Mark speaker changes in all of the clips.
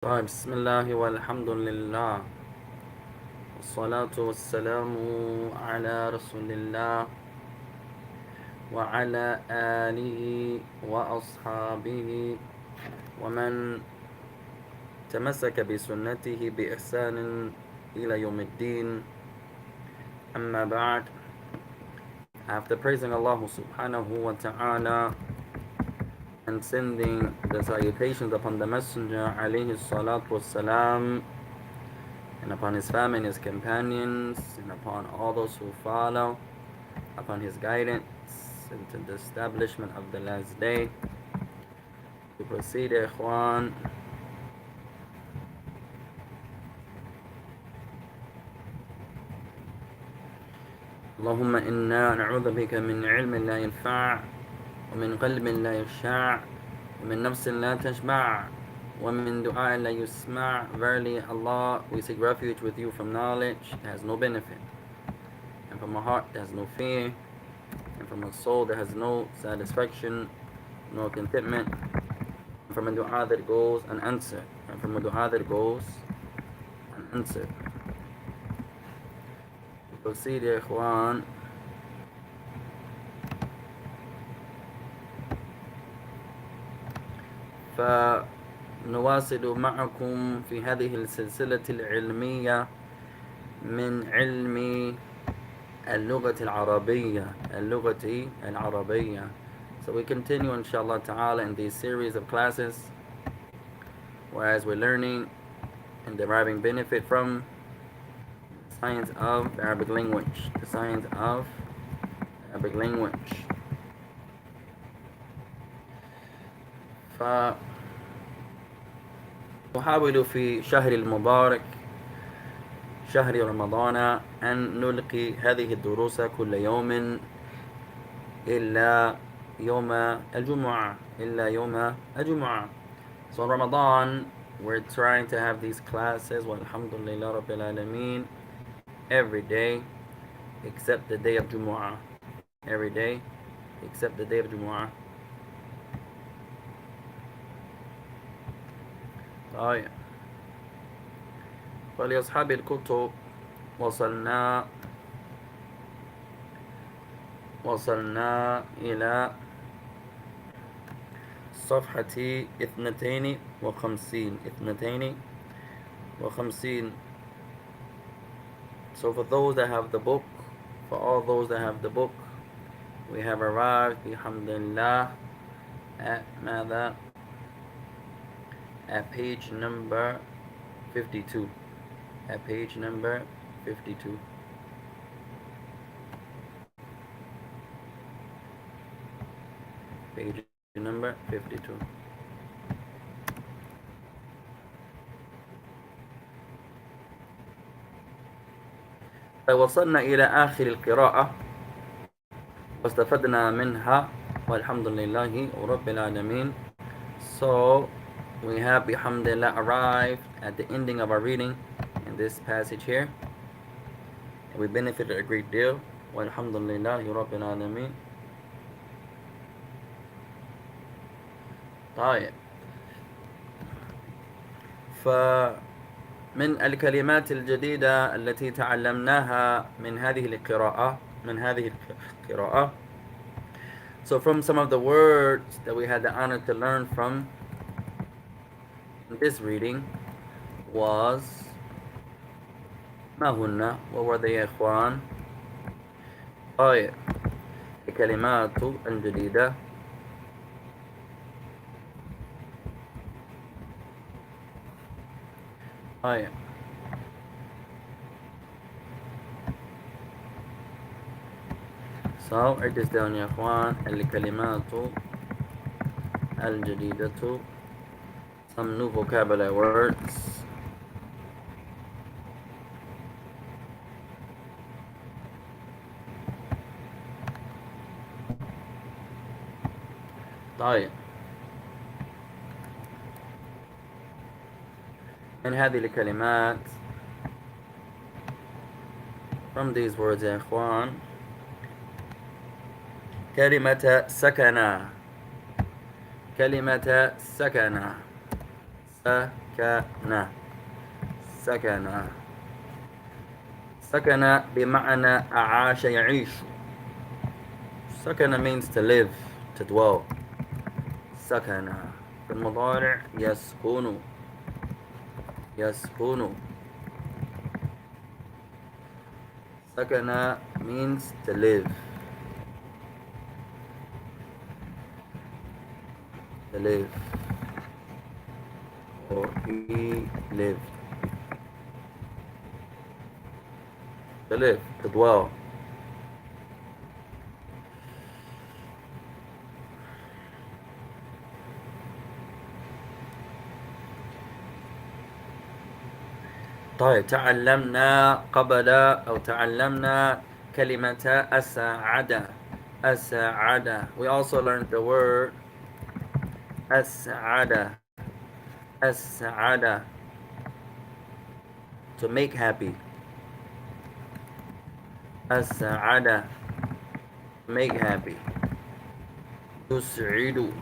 Speaker 1: طيب بسم الله والحمد لله والصلاة والسلام على رسول الله وعلى آله وأصحابه ومن تمسك بسنته بإحسان إلى يوم الدين. أما بعد, after praising Allah subhanahu wa ta'ala and sending the salutations upon the Messenger alayhi salatu wassalam, and upon his family and his companions, and upon all those who follow upon his guidance into the establishment of the last day. We proceed, ikhwan. اللهم إنا نعوذ بك من علم لا ينفع ومن قلب لا يخشع ومن نفس لا تشبع ومن دعاء لا يسمع. Verily, Allah, we seek refuge with you from knowledge that has no benefit, and from a heart that has no fear, and from a soul that has no satisfaction nor contentment, and from a dua that goes unanswered, and from a dua that goes unanswered. Proceed, يا إخوان. فنواصل معكم في هذه السلسلة العلمية من علم اللغة العربية. So we continue inshallah ta'ala in these series of classes, whereas we're learning and deriving benefit from the science of the Arabic language. The science of Arabic language. فنحاول في شهر المبارك شهر رمضان أن نلقي هذه الدروس كل يوم إلا يوم الجمعة. So in Ramadan, we're trying to have these classes, walhamdulillah rabbil alameen, every day except the day of Jumu'ah. Every day except the day of Jumu'ah. طيب. فلأصحاب الكتب وصلنا إلى صفحة 52. So for those that have the book, for all those that have the book, we have arrived bihamdillah at ماذا? At page number 52. At page number 52. Page number 52. وصلنا إلى آخر القراءة واستفدنا منها والحمد لله رب العالمين. So we have bihamdillah arrived at the ending of our reading in this passage here, and we benefited a great deal. Walhamdulillah rabbil alameen. طيب. فمن الكلمات الجديدة التي تعلمناها من هذه القراءة. So from some of the words that we had the honor to learn from this reading was ما هن? What were they, يا إخوان? طيب. الكلمات الجديدة. طيب. So write this down يا إخوان. الكلمات الجديدة. Some new vocabulary words. طيب. من هذه الكلمات, from these words يا إخوان, كلمة سكنة. سكن. سكن. سكن بمعنى أعاش يعيش. سكن means to live, to dwell. سكن. في المضارع يسكن. يسكن. سكن means to live. To live. Or he lived. To live, to dwell. طيب تعلمنا قبل أو تعلمنا كلمة أسعد. أسعد. We also learned the word أسعد. أسعد. To make happy. أسعد. Make happy. يسعد.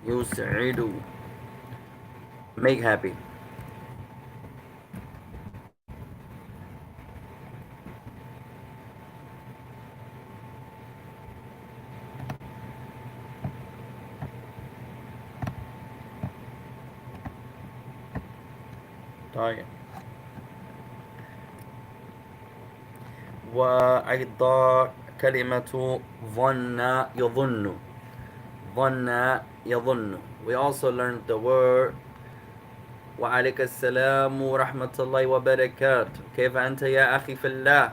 Speaker 1: يسعد. Make happy. طيب وأيضا كلمة ظن يظن. ظن يظن. We also learned the word وعليك السلام ورحمة الله وبركاته. كيف أنت يا أخي في الله؟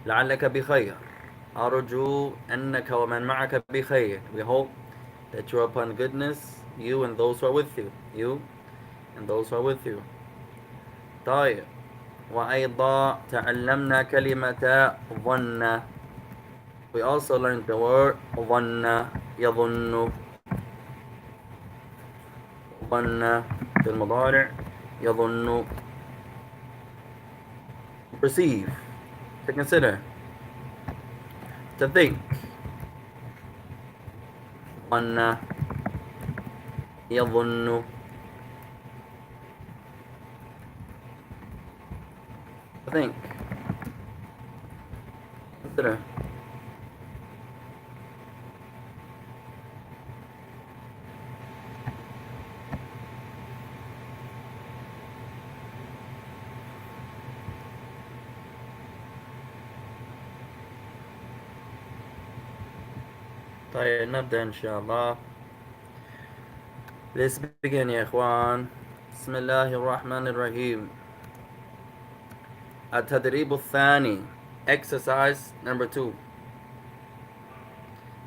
Speaker 1: لعلك بخير. أرجو أنك ومن معك بخير. We hope that you are upon goodness, you and those who are with you. You and those who are with you. طيب وأيضا تعلمنا كلمة ظن. We also learned the word ظن يظن. ظن في المضارع يظن. Perceive, to consider, to think. ظن يظن. To think, consider. طيب نبدأ إن شاء الله. Let's begin يا إخوان. بسم الله الرحمن الرحيم. التدريب الثاني. Exercise number 2.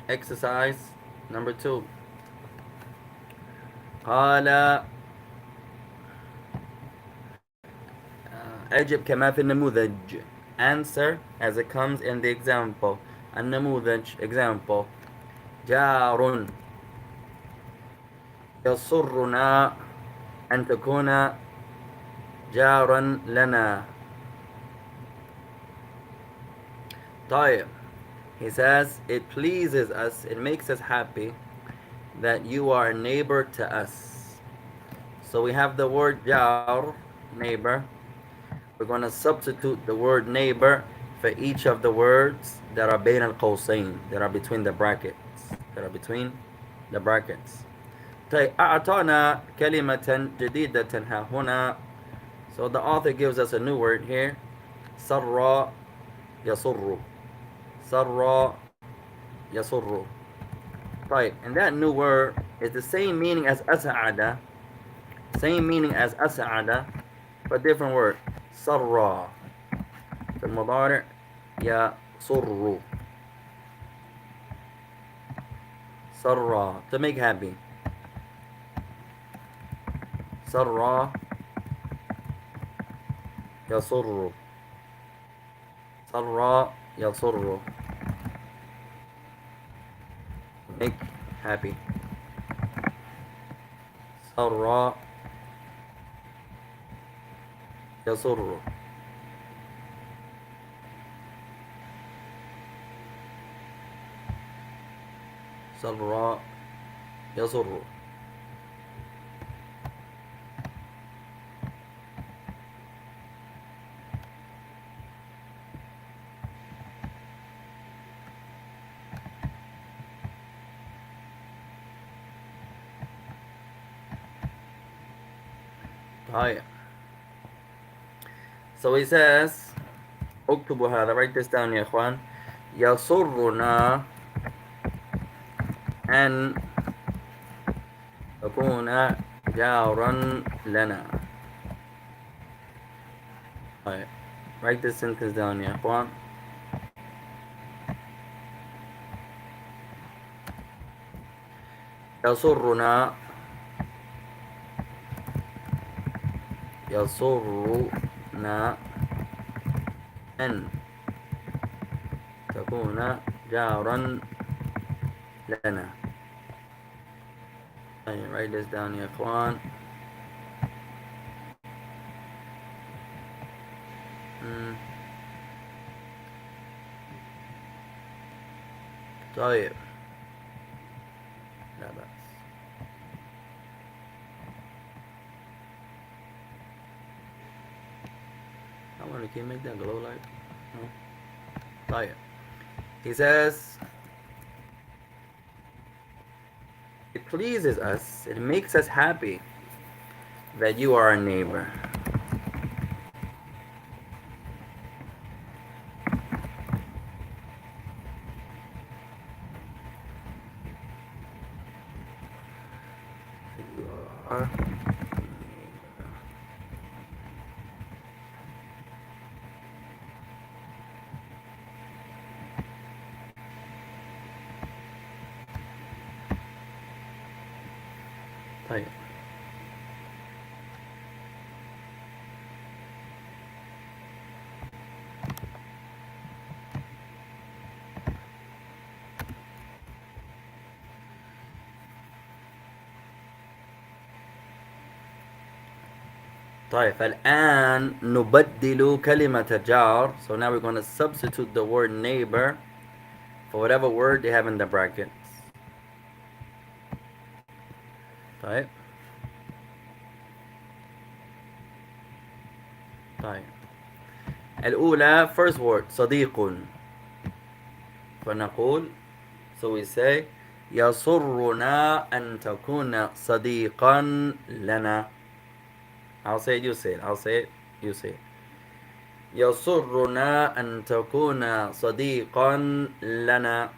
Speaker 1: Exercise number 2. قال أجب كما في النموذج. Answer as it comes in the example. النموذج example. جار يسرنا أن تكون جارا لنا. طيب. He says it pleases us, it makes us happy that you are a neighbor to us. So we have the word jar, neighbor. We're going to substitute the word neighbor for each of the words that are بين القوسين, that are between the brackets. That are between the brackets. طيب أعطانا كلمة جديدة ها هنا. So the author gives us a new word here. سر يسر. سر يسر. طيب, and that new word is the same meaning as أسعد. Same meaning as أسعد, but different word. سر. في المضارع يسر. سر, to make happy. سر يسر. سر يسر. Make happy. سر يسر. سر يسر. طيب. So he says اكتبوا هذا, write this down يا إخوان. يسرنا أن تكون جارا لنا. طيب. Write this sentence down يا إخوان. يسرنا أن تكون جارا لنا. طيب. Write this down يا إخوان. طيب. لا بأس. I want to keep make that glow light. No. طيب. He says it pleases us, it makes us happy that you are a neighbor. You are طيب. طيب. فالآن نبدل كلمة جار. So now we're going to substitute the word neighbor for whatever word they have in the brackets. طيب. طيب. الأولى first word صديق. فنقول, so we say يسرنا أن تكون صديقا لنا. I'll say it, you say it. I'll say it, you say it. يسرنا أن تكون صديقا لنا.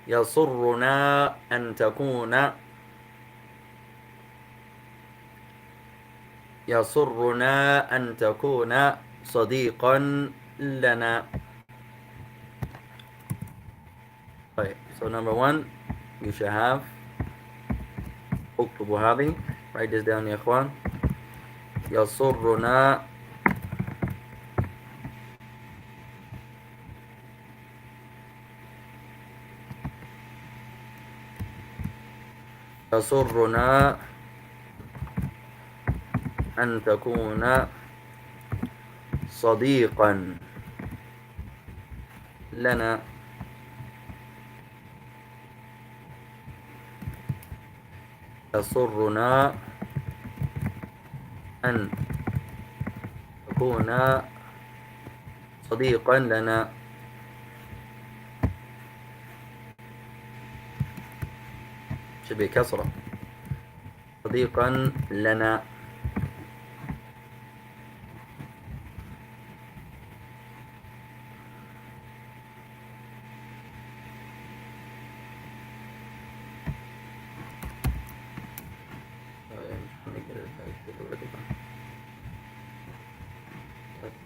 Speaker 1: يسرنا أن تكون يسرنا أن تكون صديقا لنا. طيب. So number one, you should have اكتبوا هذه. Write this down يا إخوان. يسرنا يسرنا أن تكون صديقا لنا. يسرنا أن تكون صديقا لنا. شبه كسرة. صديقا لنا.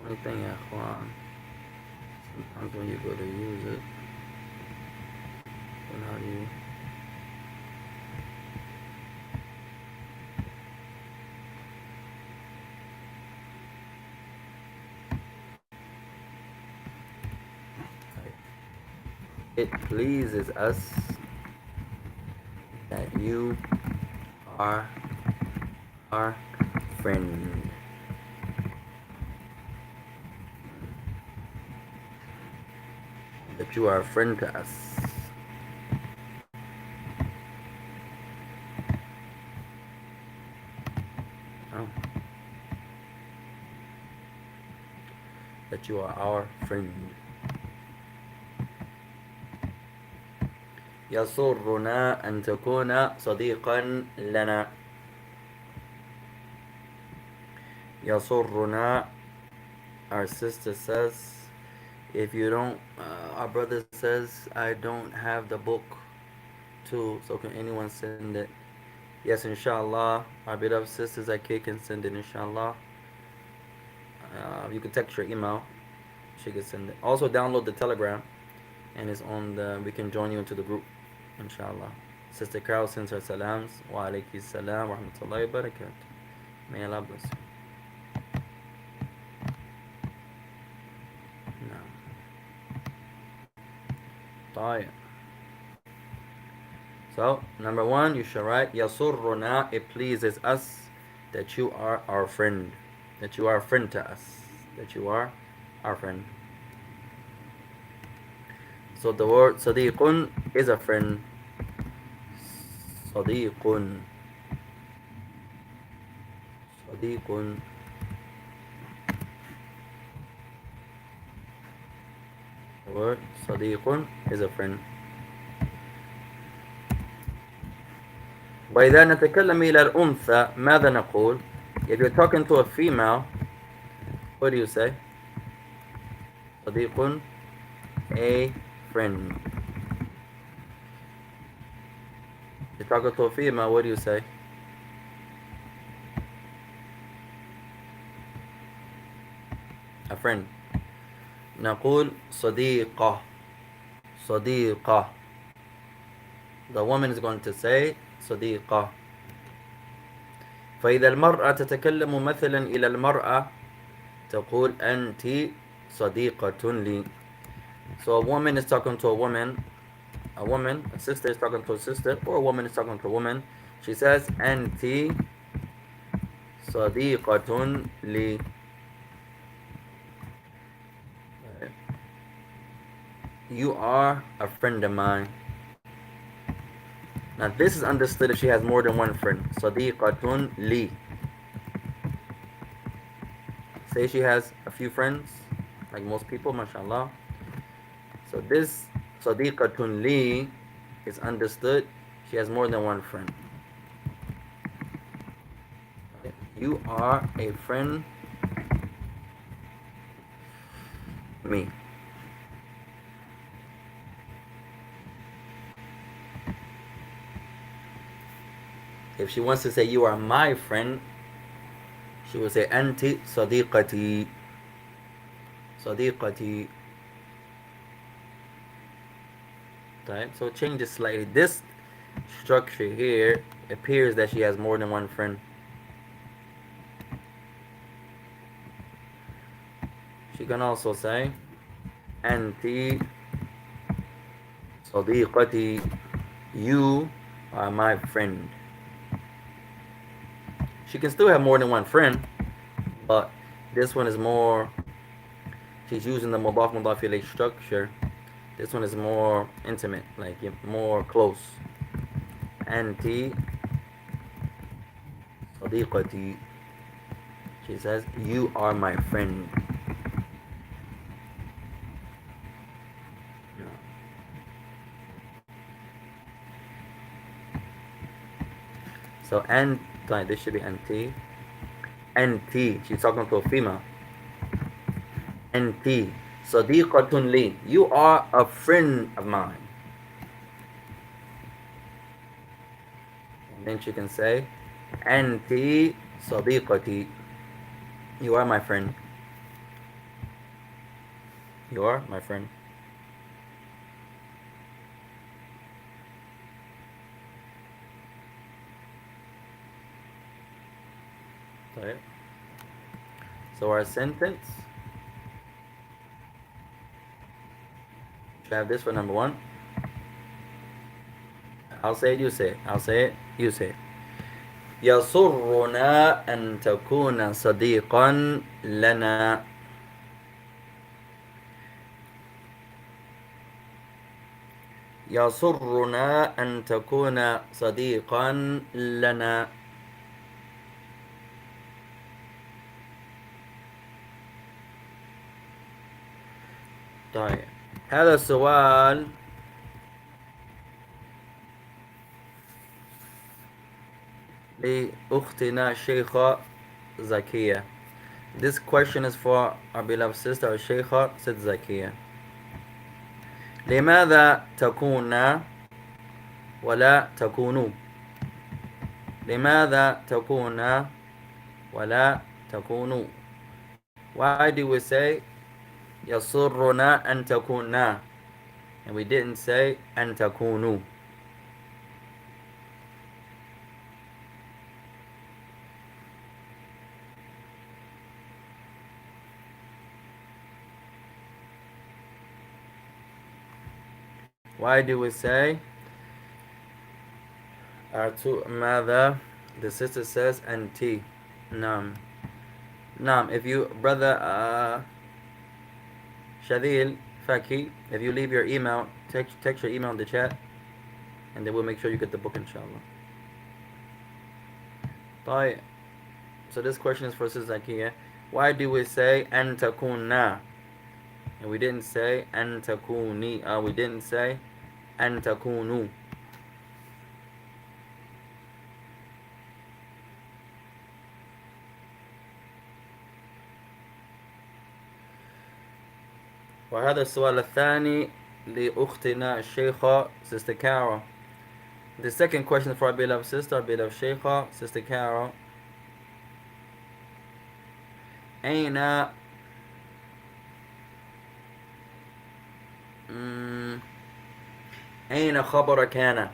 Speaker 1: One thing يا اخوان, sometimes when you go to use it, then how do you it pleases us that you are our friend. That you are a friend to us. Oh. That you are our friend. يسرنا أن تكون صديقا لنا. يسرنا. Our sister says, if you don't, our brother says, I don't have the book too, so can anyone send it? Yes, inshallah. Our beloved sisters at K can send it, inshallah. You can text your email. She can send it. Also, download the Telegram, and it's on the. We can join you into the group, inshallah. Sister Carol sends her salams. Wa alayki salam wa rahmatullahi wa barakatuh. May Allah bless you. No. طيب. So, number one, you should write, يَسُرُّنَا, it pleases us that you are our friend. That you are a friend to us. That you are our friend. So the word صديق is a friend. صديق. صديق. The word صديق is a friend. وإذا نتكلم إلى الأنثى ماذا نقول? If you're talking to a female, what do you say? صديق, a friend. If you're talking to a female, what do you say? A friend. نقول صديقة. صديقة. The woman is going to say صديقة. فإذا المرأة تتكلم مثلا إلى المرأة تقول أنت صديقة لي. So a woman is talking to a woman, a sister is talking to a sister, or a woman is talking to a woman. She says أنت صديقة لي. You are a friend of mine. Now this is understood if she has more than one friend. صديقة لي. Say she has a few friends, like most people, mashallah. So this صديقة لي is understood. She has more than one friend. You are a friend to me. If she wants to say you are my friend, she will say أنت صديقتي. صديقتي. Right? So change it slightly. This structure here appears that she has more than one friend. She can also say أنت صديقتي. You are my friend. She can still have more than one friend, but this one is more, she's using the mudaf mudaf ilayh structure. This one is more intimate, like more close. Anti صديقتي. She says, you are my friend. So, and this should be anti. Anti, she's talking to a female. Anti صديقة لي. You are a friend of mine. And then she can say, أنت صديقتي. You are my friend. You are my friend. طيب. So our sentence, should have this for number one. I'll say it, you say it. I'll say it, you say it. يسرنا أن تكون صديقا لنا. يسرنا أن تكون صديقا لنا. طيب هذا السؤال لأختنا الشيخة زكية. This question is for our beloved sister الشيخة ست زكية. لماذا تكون ولا تكونوا؟ لماذا تكون ولا تكونوا؟ Why do we say يسرنا أن تكونا and we didn't say أن تكونوا? Why do we say ماذا? The sister says أنتِ. نعم. نعم. If you brother Shadil Faki, if you leave your email, text your email in the chat, and then we'll make sure you get the book inshallah. طيب. So this question is for Sister Zakiya. Why do we say أن تكونا and we didn't say أن تكوني? We didn't say أن تكونوا. وهذا السؤال الثاني لأختنا الشيخة Sister Carol. The second question for our beloved sister, our beloved Sheikha, Sister Carol. أين أين خبر كان?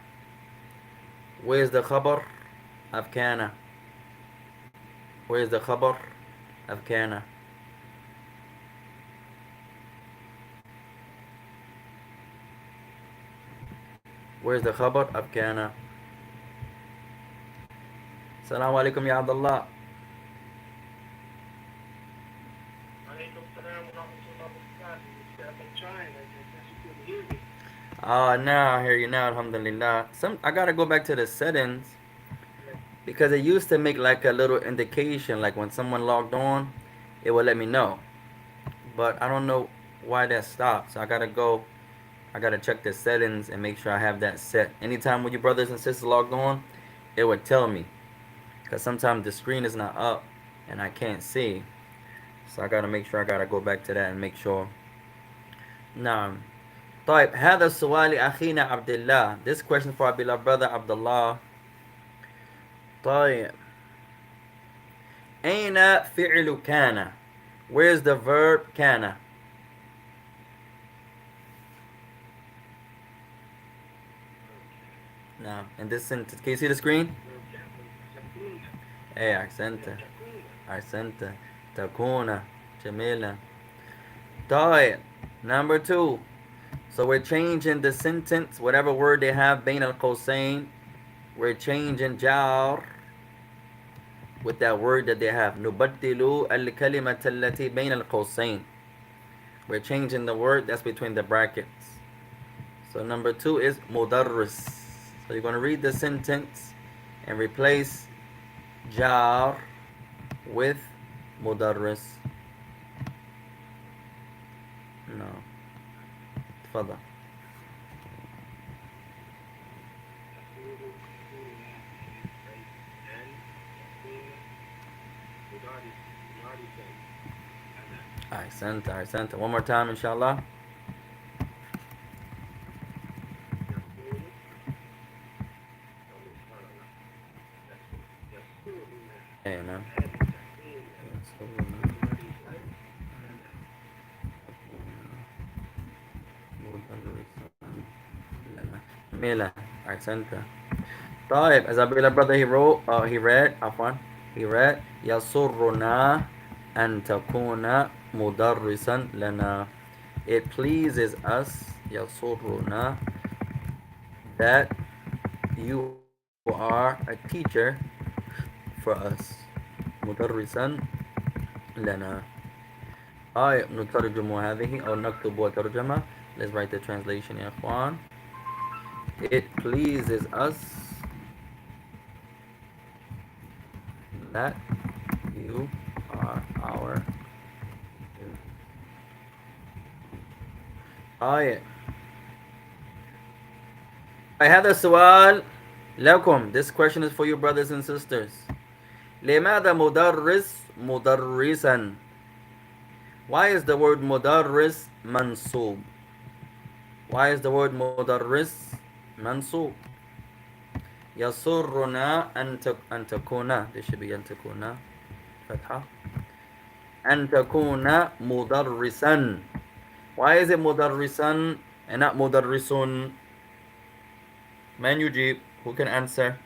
Speaker 1: Where's the خبر of كان? Where's the خبر of كان? Where's the خبر of كان? السلام عليكم يا عبد الله.
Speaker 2: وعليكم السلام ورحمة الله وبركاته. I've been trying. I guess you couldn't hear me.
Speaker 1: Now I hear you now, alhamdulillah. I gotta go back to the settings because it used to make like a little indication, like when someone logged on, it would let me know. But I don't know why that stopped. So I gotta check the settings and make sure I have that set. Anytime when your brothers and sisters logged on, it would tell me. Because sometimes the screen is not up and I can't see. So I gotta make sure I gotta go back to that and make sure. نعم. طيب هذا السؤال أخينا عبد الله. This question for our beloved brother Abdullah. طيب أين فعل كان? Where's the verb كان? نعم. In this sentence, can you see the screen? ايه أحسنت. أحسنت. تكون. جميلة. طيب. Number 2. So we're changing the sentence, whatever word they have بين القوسين. We're changing جار with that word that they have. نبدل الكلمة التي بين القوسين. We're changing the word that's between the brackets. So number 2 is مدرس. So you're going to read the sentence and replace jar with مدرس. No. تفضل. أحسنت. One more time inshallah. Hey, man. جميلة. أحسنت. طيب as our beloved brother he read يسرنا أن تكون مدرسا لنا. It pleases us يسرنا that you are a teacher for us. مدرسا لنا. نترجم هذه أو نكتب ترجمة. Let's write the translation يا إخوان. It pleases us that you are our هذا السؤال لكم. This question is for you brothers and sisters. لماذا مدرسا? Why is the word مدرس منصوب? Why is the word مدرس منصوب? يسرنا أن تكون. This should be أن تكون فتحة. أن تكون مدرسا. Why is it مدرسا and not مدرسون? Man يجيب. Who can answer?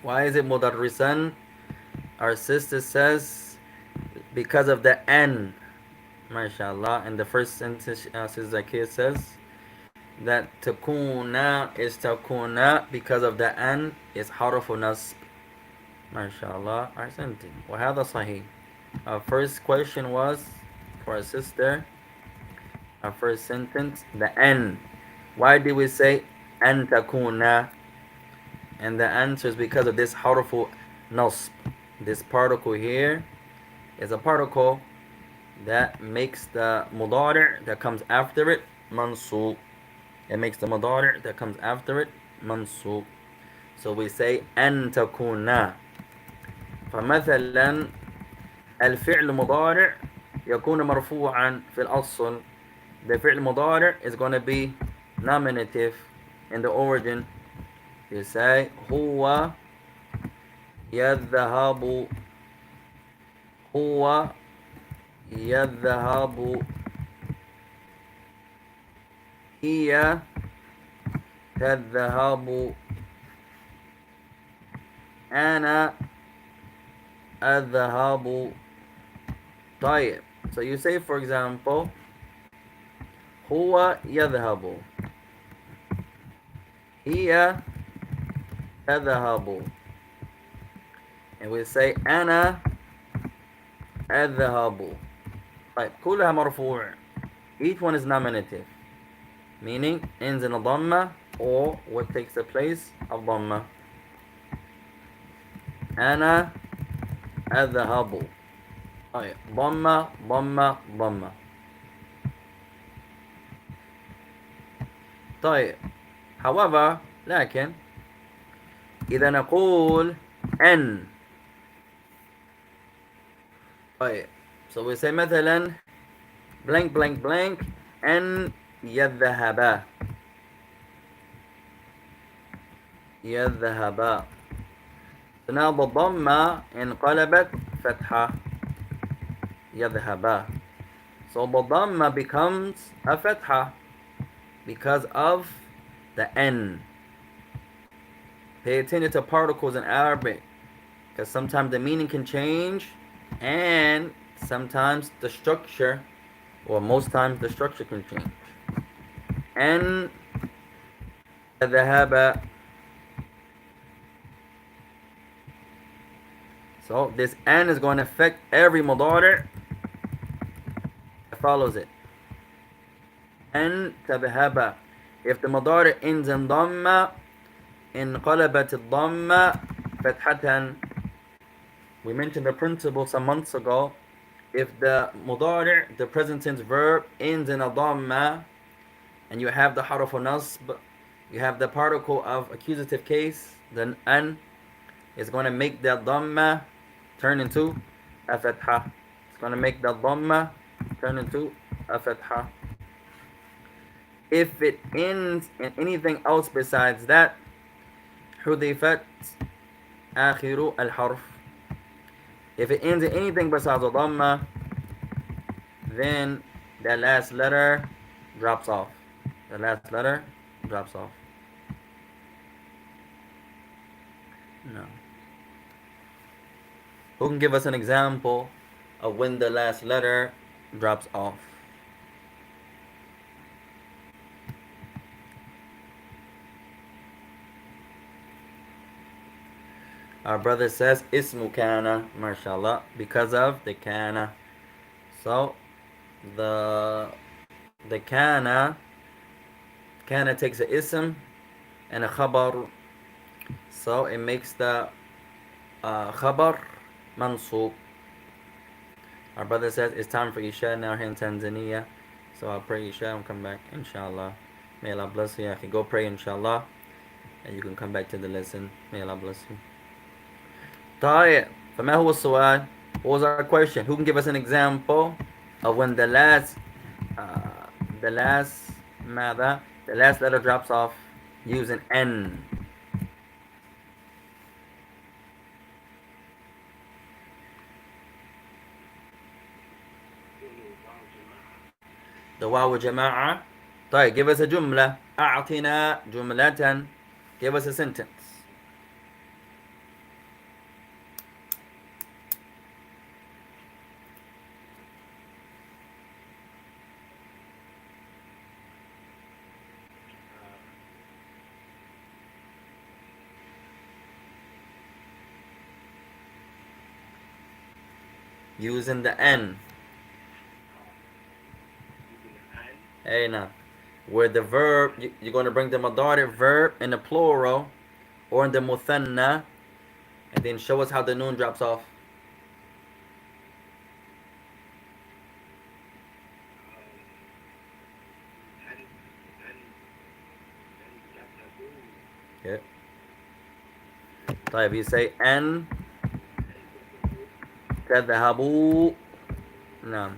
Speaker 1: Why is it مدرسا? Our sister says because of the N. MashaAllah. In the first sentence, Sister Zakir says that takuna is takuna because of the N is حرف نصب. MashaAllah. أحسنتي. وهذا صحيح. Our first question was for our sister. Our first sentence, the N. Why did we say أن تكون? And the answer is because of this حرف نصب. This particle here is a particle that makes the mudari' that comes after it mansub. It makes the mudari' that comes after it mansub. So we say أن تكون. فمثلا الفعل مضارع يكون مرفوعا في الأصل. The فعل مضارع is going to be nominative in the origin. You say هو يذهب. هو يذهب. هي تذهب. أنا أذهب. طيب. So you say for example هو يذهب. هي تذهب. And we say أنا أذهب. طيب كلها مرفوع. Each one is nominative, meaning ends in a dhamma or what takes the place of dhamma. أنا أذهب. طيب ضمة ضمة ضمة. طيب however لكن إذا نقول أن. طيب so we say مثلا blank blank blank أن يذهبا. يذهبا. So now the ضمة انقلبت فتحة. يذهبا. So the ضمة becomes a فتحة because of the N. Pay attention to particles in Arabic because sometimes the meaning can change and sometimes the structure, or most times the structure can change. N ذهب. So this N is going to affect every mudari' that follows it. N تذهب. If the mudari' ends in dhamma, انقلبت الضمة فتحة. We mentioned the principle some months ago. If the mudari', the present tense verb, ends in a dhamma, and you have the harf nasb, you have the particle of accusative case, then an is going to make that dhamma turn into a fatha. It's going to make that dhamma turn into a fatha. If it ends in anything else besides that, حذفت آخر الحرف. If it ends in anything besides a dhamma, then the last letter drops off. The last letter drops off. No. Who can give us an example of when the last letter drops off? Our brother says ismu kana, mashallah, because of the kana. So the kana takes a ism and a khabar, so it makes the khabar mansub. Our brother says it's time for Isha now here in Tanzania, So I'll pray Isha and come back, inshallah. May Allah bless you. Go pray, inshallah, and you can come back to the lesson. May Allah bless you. طيب فما هو السؤال? What was our question? Who can give us an example of when uh, the last ماذا? The last letter drops off using N. The واو جماعة. طيب give us a جملة. أعطنا جملة. Give us a sentence. Using the N. Hey now. Where the verb, you're going to bring the madari verb in the plural or in the muthanna, and then show us how the noon drops off. Okay. طيب you say أن تذهبوا نعم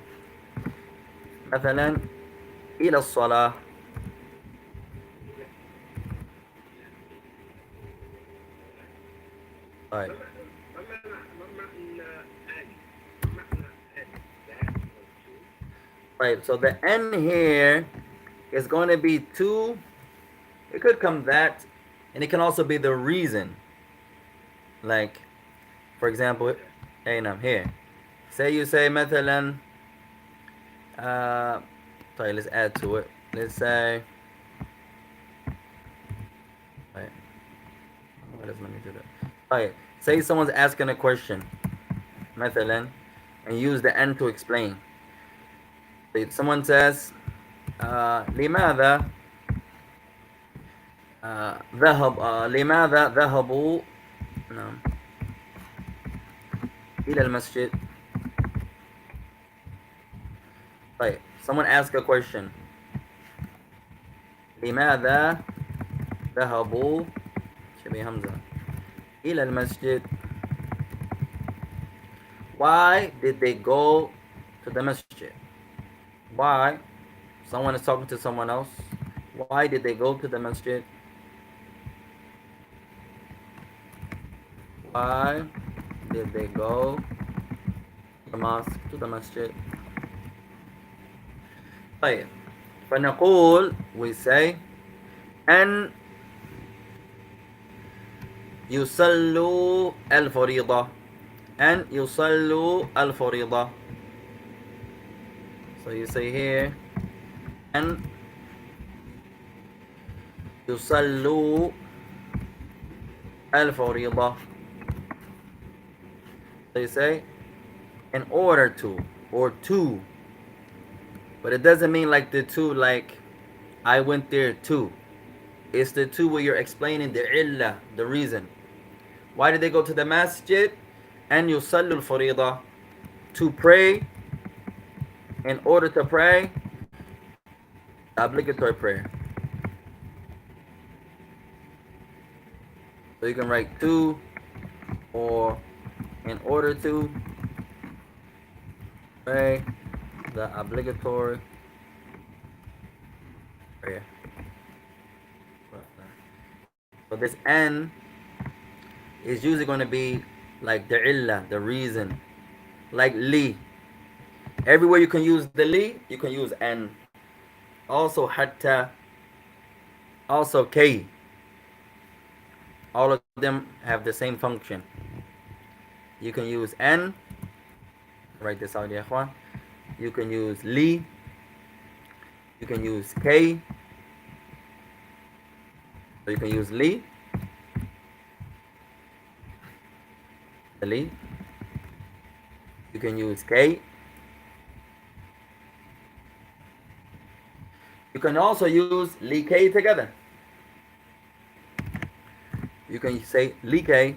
Speaker 1: مثلا إلى الصلاة. طيب right, so the N here is going to be two. It could come that, and it can also be the reason. Like, for example, hey now here, say you say مثلا طيب let's add to it. Let's say right, why doesn't let me do that? Right, say someone's asking a question مثلا and use the N to explain. Someone says لماذا لماذا ذهبوا نعم إلى المسجد. طيب someone ask a question لماذا ذهبوا شبيه همزة إلى المسجد. Why did they go to the masjid? Why? Someone is talking to someone else. Why did they go to the masjid? Why did they go to the mosque, to the masjid? طيب فنقول we say أن يصلوا الفريضة. أن يصلوا الفريضة. So you say here أن يصلوا الفريضة. So you say in order to or to, but it doesn't mean like the two like I went there too. It's the two where you're explaining the illah, the reason. Why did they go to the masjid? And yusallu al-faridah, to pray, in order to pray the obligatory prayer. So you can write to or in order to pray the obligatory prayer. So this N is usually going to be like the illah, the reason. Like li. Everywhere you can use the li, you can use N. Also hatta. Also K. All of them have the same function. You can use N. Write this out, ya ikhwan. You can use li. You can use K. So you can use li. The li. You can use K. You can also use li K together. You can say li K.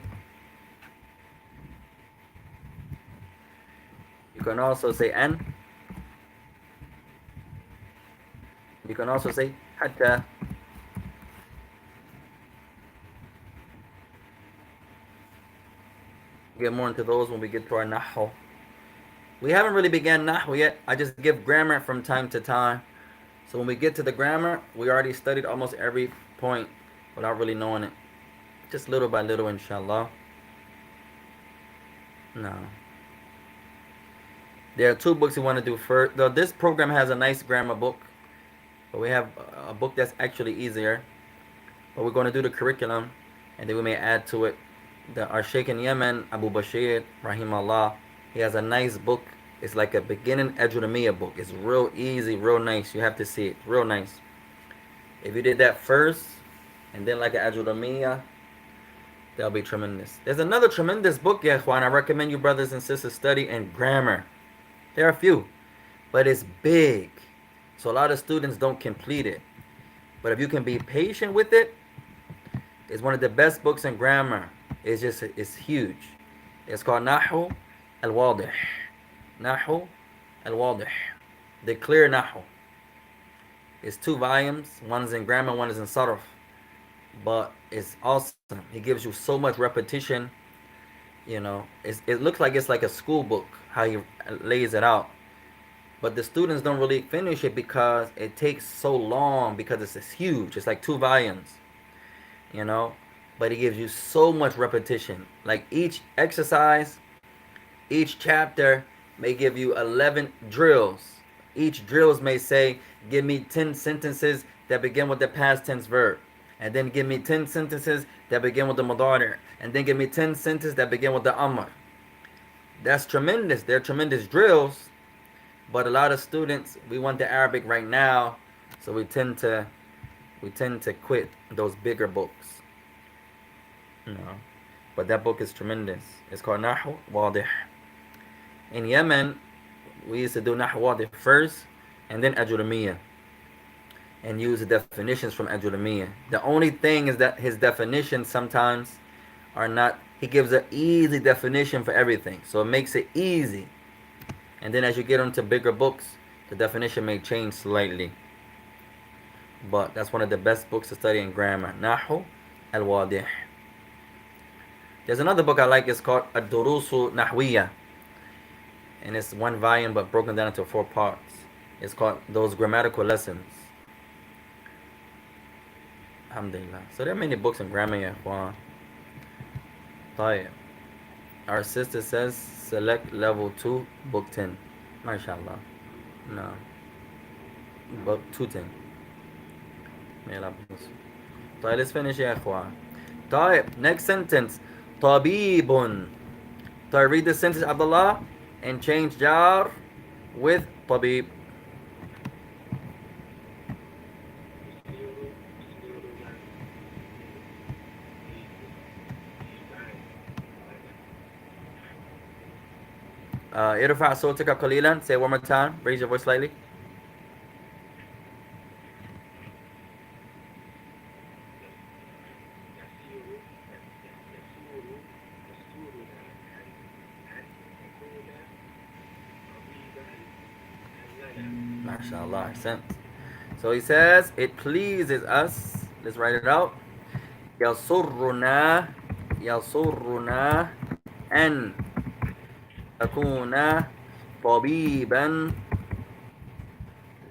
Speaker 1: You can also say N. You can also say حتى. Get more into those when we get to our nahu. We haven't really began nahu yet. I just give grammar from time to time. So when we get to the grammar, we already studied almost every point without really knowing it. Just little by little, inshallah. No. There are two books we want to do first. Though this program has a nice grammar book, but we have a book that's actually easier. But we're going to do the curriculum, and then we may add to it. Our Sheikh in Yemen, Abu Bashir, Rahimahullah, he has a nice book. It's like a beginning Ajuramiya book. It's real easy, real nice. You have to see it. Real nice. If you did that first, and then like an Ajuramiya, that'll be tremendous. There's another tremendous book, Ya Ikhwan. I recommend you brothers and sisters study in grammar. There are a few, but it's big. So a lot of students don't complete it. But if you can be patient with it, it's one of the best books in grammar. It's huge. It's called Nahu al-Wadih. Nahu al-Wadih. The clear Nahu. It's 2 volumes. One is in grammar, one is in sarf. But it's awesome. It gives you so much repetition. It looks like it's like a school book, how he lays it out. But the students don't really finish it because it takes so long, because it's huge. It's like 2 volumes, you know. But it gives you so much repetition. Like each exercise, each chapter may give you 11 drills. Each drills may say, give me 10 sentences that begin with the past tense verb. And then give me 10 sentences that begin with the mudari'. And then give me 10 sentences that begin with the amr. That's tremendous. They're tremendous drills. But a lot of students, we want the Arabic right now, so we tend to quit those bigger books. But that book is tremendous. It's called Nahu Wadih. In Yemen, we used to do Nahu Wadih first, and then Ajuramiya, and use the definitions from Ajuramiya. The only thing is that his definitions sometimes are not. He gives an easy definition for everything, so it makes it easy. And then as you get into bigger books, the definition may change slightly. But that's one of the best books to study in grammar. Nahu al-Wadih. There's another book I like. It's called Ad-Durusu Nahwiya. And it's 1 volume but broken down into 4 parts. It's called Those Grammatical Lessons. Alhamdulillah. So there are many books in grammar, ya ikhwan. طيب. Our sister says select level 2, book 10. MashaAllah. No. Book 210. May Allah bless. طيب, let's finish, ya ikhwan. طيب, next sentence. طبيب. طيب, read the sentence, Abdullah, and change jar with طبيب. ارفع صوتك قليلا. Say it one more time. Raise your voice slightly. MashaAllah. So he says, it pleases us. Let's write it out. يسرنا أن تكون طبيبا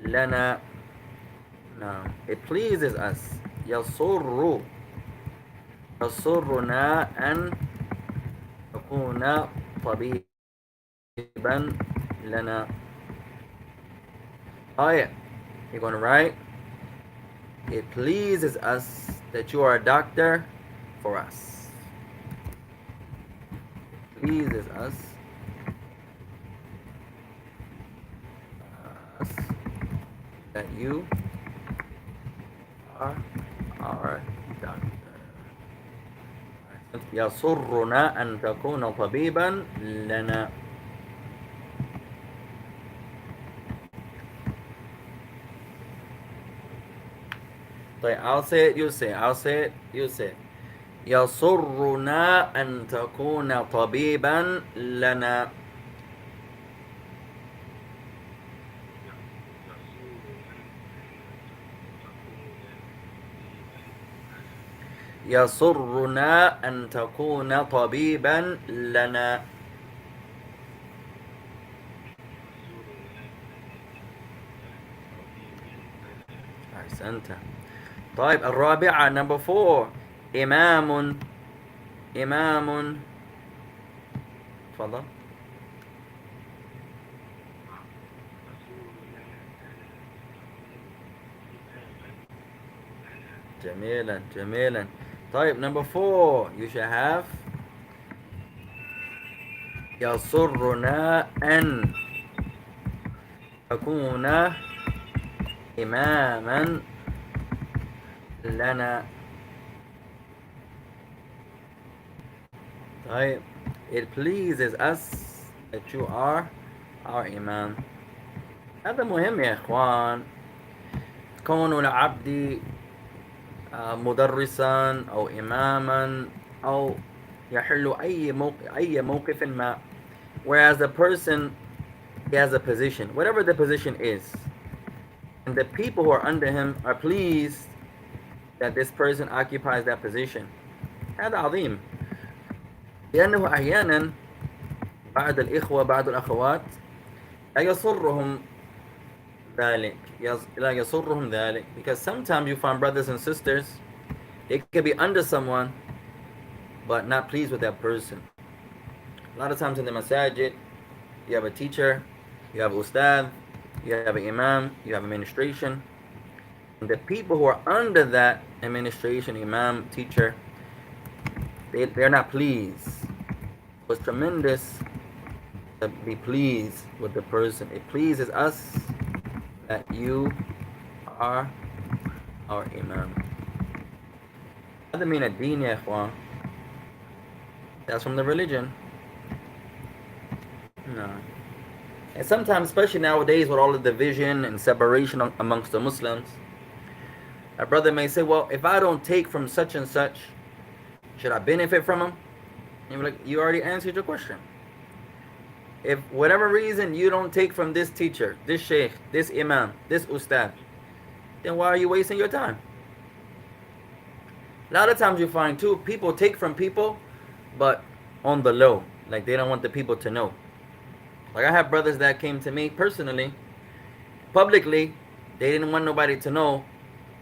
Speaker 1: لنا. No. It pleases us. يسرنا أن تكون طبيبا لنا. Oh yeah. You're going to write, it pleases us that you are a doctor for us. It pleases us that you are our doctor. يسرنا أن تكون طبيبا لنا. طيب, I'll say it, you say it. I'll say it, you say it. يسرنا أن تكون طبيبا لنا. يسرنا أن تكون طبيبا لنا. أحسنت. طيب الرابعة number 4 إمام. إمام. تفضل. جميلا جميلا. طيب number 4 you should have يسرنا أن تكون إماما لنا. طيب it pleases us that you are our imam. هذا مهم يا إخوان. كون العبد مدرسا أو إماما أو يحل أي موقف ما. Whereas the person, he has a position, whatever the position is, and the people who are under him are pleased that this person occupies that position. هذا عظيم. لأنه أحيانا بعض الإخوة بعض الأخوات لا يسرهم ذلك. لا يسرهم ذلك, because sometimes you find brothers and sisters, they could be under someone but not pleased with that person. A lot of times in the masajid, you have a teacher, you have ustad, you have an imam, you have administration. And the people who are under that administration, imam, teacher, they're not pleased. It's tremendous to be pleased with the person. It pleases us that you are our imam. هذا من الدين يا إخوان. That's from the religion. No. And sometimes, especially nowadays with all the division and separation amongst the Muslims, a brother may say, well, if I don't take from such and such, should I benefit from him? And you're like, you already answered your question. If whatever reason you don't take from this teacher, this sheikh, this imam, this ustad, then why are you wasting your time? A lot of times you find too, people take from people, but on the low. Like they don't want the people to know. Like I have brothers that came to me personally, publicly, they didn't want nobody to know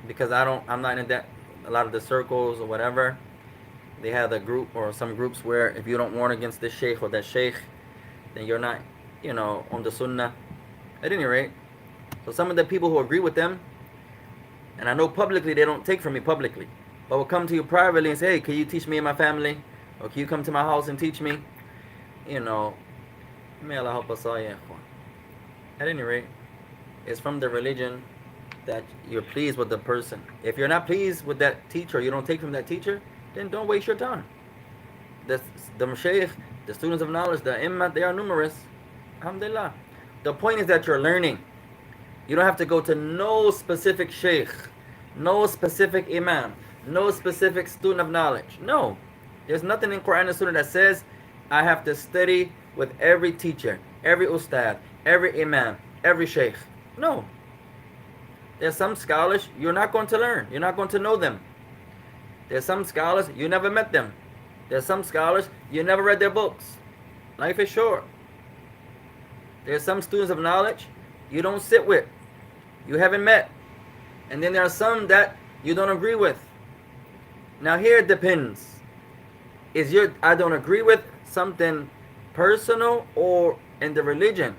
Speaker 1: because I'm not in that, a lot of the circles or whatever. They have a group or some groups where if you don't warn against this sheikh or that sheikh, then you're not, on the sunnah. At any rate, so some of the people who agree with them, and I know publicly they don't take from me publicly, but will come to you privately and say, hey, can you teach me and my family? Or can you come to my house and teach me? May Allah help us all, ya ikhwan. At any rate, it's from the religion that you're pleased with the person. If you're not pleased with that teacher, you don't take from that teacher, then don't waste your time. The mashaykh, the students of knowledge, the immat, they are numerous. Alhamdulillah. The point is that you're learning. You don't have to go to no specific sheikh, no specific imam, no specific student of knowledge. No. There's nothing in Quran and Sunnah that says I have to study with every teacher, every ustad, every imam, every sheikh. No. There's some scholars you're not going to learn. You're not going to know them. There's some scholars you never met them. There's some scholars you never read their books. Life is short. There's some students of knowledge you don't sit with. You haven't met. And then there are some that you don't agree with. Now here it depends. I don't agree with something personal or in the religion.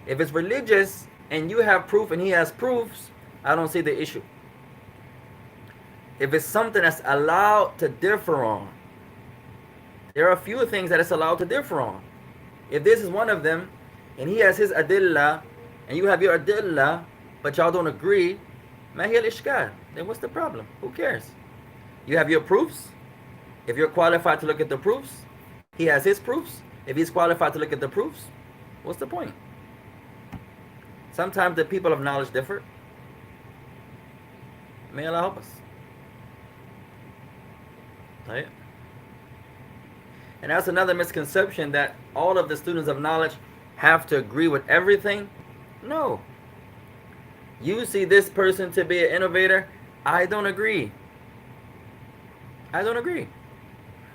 Speaker 1: If it's religious and you have proof and he has proofs, I don't see the issue. If it's something that's allowed to differ on, there are a few things that it's allowed to differ on. If this is one of them, and he has his adillah, and you have your adillah, but y'all don't agree, ma hiya al-ishkal, then what's the problem? Who cares? You have your proofs. If you're qualified to look at the proofs, he has his proofs. If he's qualified to look at the proofs, what's the point? Sometimes the people of knowledge differ. May Allah help us. Right? And that's another misconception, that all of the students of knowledge have to agree with everything. No. You see this person to be an innovator, I don't agree. I don't agree.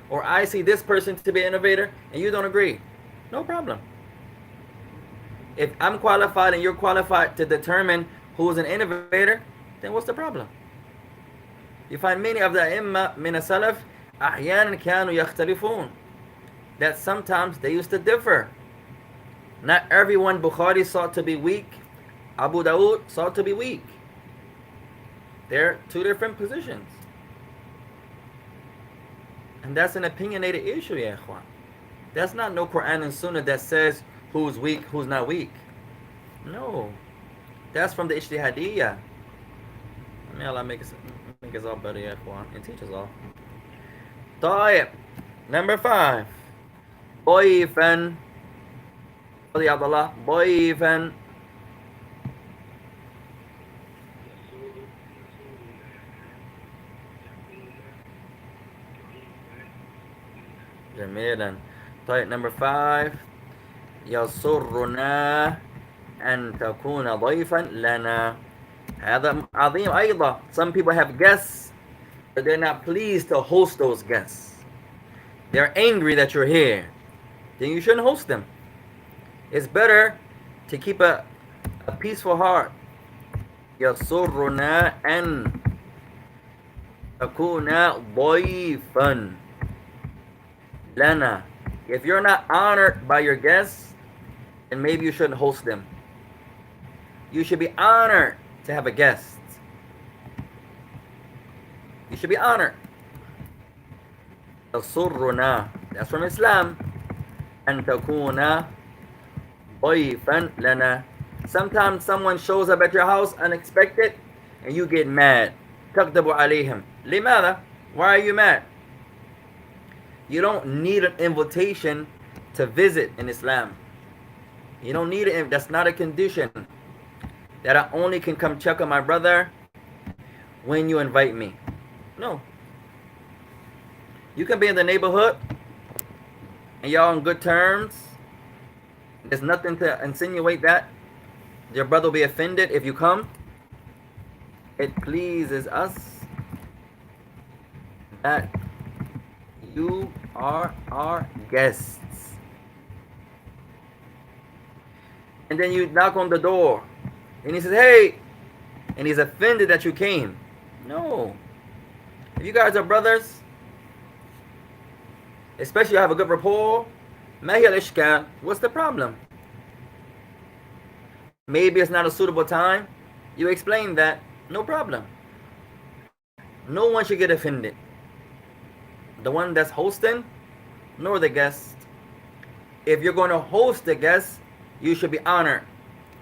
Speaker 1: Or I see this person to be an innovator and you don't agree. No problem. If I'm qualified and you're qualified to determine who's an innovator, then what's the problem? You find many of the Imma min salaf أحيانا كانوا يختلفون, that sometimes they used to differ. Not everyone Bukhari sought to be weak, Abu Dawood sought to be weak. They're two different positions. And that's an opinionated issue, ya ikhwan. That's not no Quran and Sunnah that says who's weak, who's not weak. No. That's from the Ijtihadiyya. May Allah make us all better, ya ikhwan, and teach us all. طيب. Number 5. ضيفا. يا عبد الله. ضيفا. جميلا. طيب number 5. يسرنا أن تكون ضيفا لنا. هذا عظيم أيضا. Some people have guests, but they're not pleased to host those guests. They're angry that you're here. Then you shouldn't host them. It's better to keep a peaceful heart. يسرنا أن تكون ضيفا لنا. If you're not honored by your guests, then maybe you shouldn't host them. You should be honored to have a guest. You should be honored. يسرنا. That's from Islam. أن تكون ضيفا لنا. Sometimes someone shows up at your house unexpected and you get mad. تغضب عليهم. لماذا? Why are you mad? You don't need an invitation to visit in Islam. You don't need it. That's not a condition. That I only can come check on my brother when you invite me. No. You can be in the neighborhood and y'all on good terms. There's nothing to insinuate that your brother will be offended if you come. It pleases us that you are our guests. And then you knock on the door and he says, hey, and he's offended that you came. No. If you guys are brothers, especially you have a good rapport, what's the problem? Maybe it's not a suitable time. You explain that. No problem. No one should get offended. The one that's hosting, nor the guest. If you're going to host the guest, you should be honored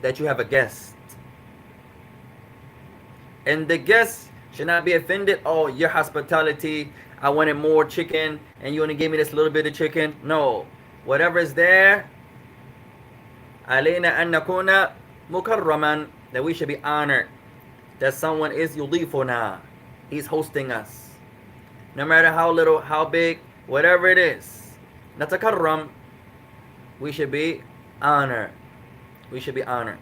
Speaker 1: that you have a guest. And the guest should not be offended. Oh, your hospitality, I wanted more chicken and you only gave me this little bit of chicken. No. Whatever is there, علينا أن نكون مكرما, that we should be honored that someone is يضيفنا. He's hosting us. No matter how little, how big, whatever it is. نتكرم. We should be honored. We should be honored.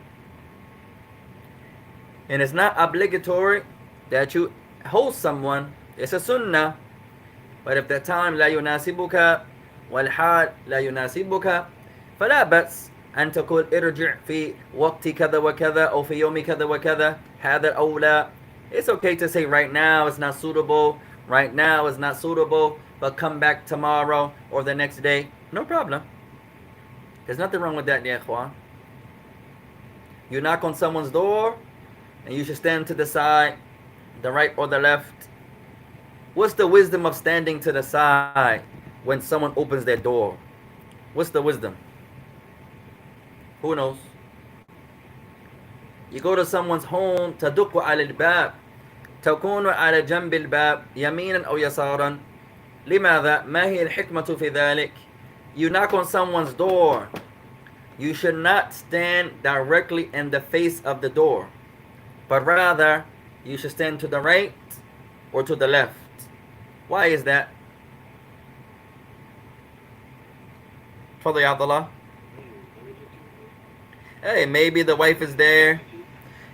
Speaker 1: And it's not obligatory that you host someone. It's a sunnah. But if the time لا يناسبك والحال لا يناسبك فلا بأس أن تقول ارجع في وقت كذا وكذا أو في يوم كذا وكذا هذا الأولى. It's okay to say right now it's not suitable, right now it's not suitable, but come back tomorrow or the next day. No problem. There's nothing wrong with that, ya ikhwan. You knock on someone's door and you should stand to the side, the right or the left. What's the wisdom of standing to the side when someone opens their door? What's the wisdom? Who knows? You go to someone's home, تدق على الباب تكون على جنب الباب يمينا أو يسارا. لماذا؟ ما هي الحكمة في ذلك? You knock on someone's door. You should not stand directly in the face of the door, but rather you should stand to the right or to the left. Why is that? تفضل يا عبد الله. Hey, maybe the wife is there.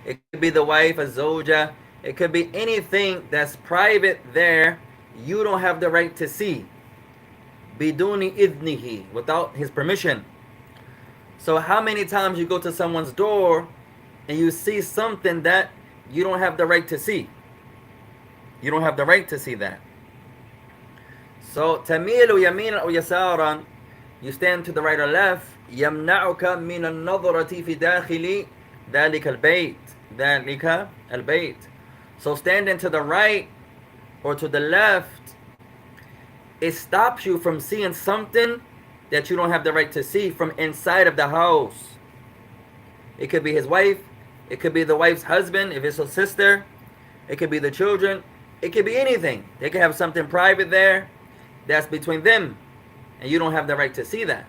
Speaker 1: It could be the wife, a zoja. It could be anything that's private there you don't have the right to see. Biduni idnihi, without his permission. So how many times you go to someone's door and you see something that you don't have the right to see? You don't have the right to see that. So تميل يمينا أو يسارا, you stand to the right or left. يمنعك من النظرة في داخل ذلك البيت. ذلك البيت. So standing to the right or to the left, it stops you from seeing something that you don't have the right to see from inside of the house. It could be his wife. It could be the wife's husband if it's a sister. It could be the children. It could be anything. They could have something private there that's between them, and you don't have the right to see that.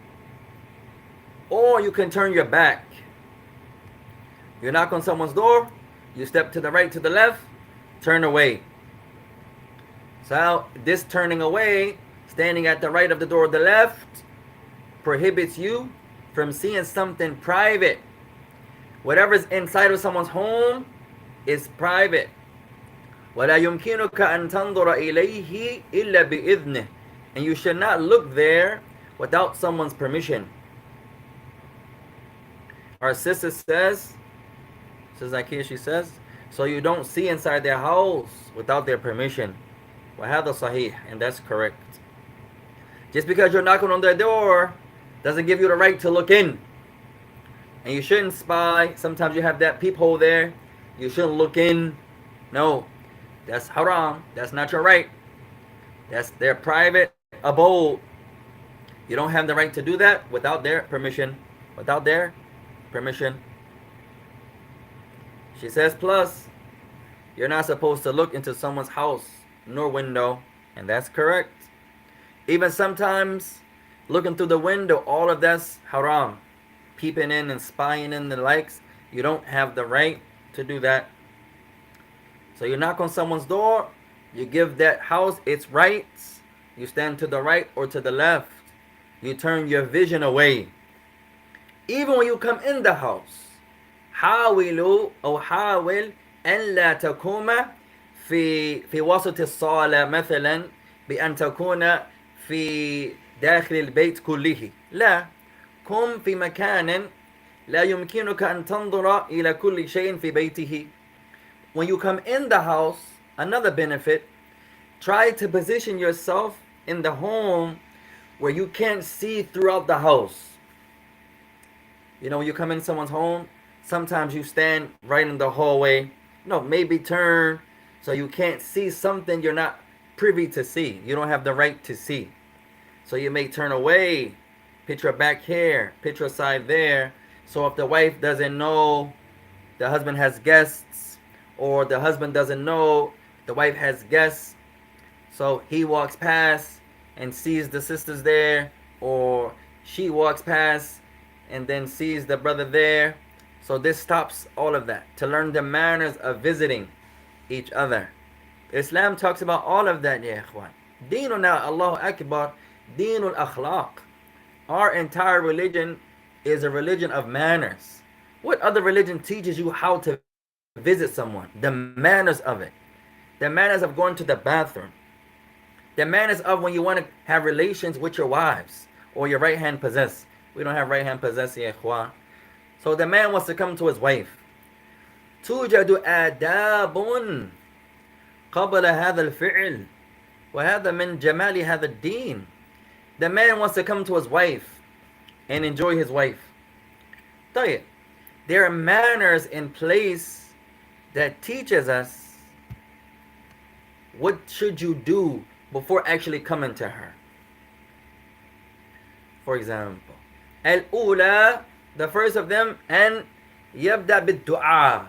Speaker 1: Or you can turn your back. You knock on someone's door, you step to the right, to the left, turn away. So this turning away, standing at the right of the door or the left, prohibits you from seeing something private. Whatever's inside of someone's home is private. وَلَا يُمْكِنُكَ أَن تَنْظُرَ إِلَيْهِ إِلَّا بِإِذْنِهِ. And you should not look there without someone's permission. Our sister says, Zakiya, she says, so you don't see inside their house without their permission. وَهَذَا صَحِيح, and that's correct. Just because you're knocking on their door doesn't give you the right to look in. And you shouldn't spy. Sometimes you have that peephole there. You shouldn't look in. No, that's haram. That's not your right. That's their private abode. You don't have the right to do that without their permission. Without their permission. She says, plus, you're not supposed to look into someone's house nor window. And that's correct. Even sometimes looking through the window, all of that's haram. Peeping in and spying in the likes. You don't have the right to do that. So you knock on someone's door, you give that house its rights. You stand to the right or to the left. You turn your vision away. Even when you come in the house, حاولوا أو حاول أن لا تقوم في وسط الصالة مثلا بأن تكون في داخل البيت كله. لا، قم في مكان لا يمكنك أن تنظر إلى كل شيء في بيته. When you come in the house, another benefit, try to position yourself in the home where you can't see throughout the house. You know, when you come in someone's home, sometimes you stand right in the hallway. No, maybe turn so you can't see something you're not privy to see. You don't have the right to see. So you may turn away, put your back here, put your side there. So if the wife doesn't know the husband has guests, or the husband doesn't know the wife has guests, so he walks past and sees the sisters there, or she walks past and then sees the brother there. So this stops all of that, to learn the manners of visiting each other. Islam talks about all of that, ya ikhwan. Deenuna, Allahu Akbar, Deenul Akhlaq. Our entire religion is a religion of manners. What other religion teaches you how to visit someone? The manners of it. The manners of going to the bathroom. The manners of when you want to have relations with your wives or your right hand possess. We don't have right hand possess, ya ikhwan. So the man wants to come to his wife. توجد آداب قبل هذا الفعل وهذا من جمال هذا الدين. The man wants to come to his wife and enjoy his wife. طيب, there are manners in place that teaches us what should you do before actually coming to her. For example, الأولى, the first of them, and يبدأ بالدعاء.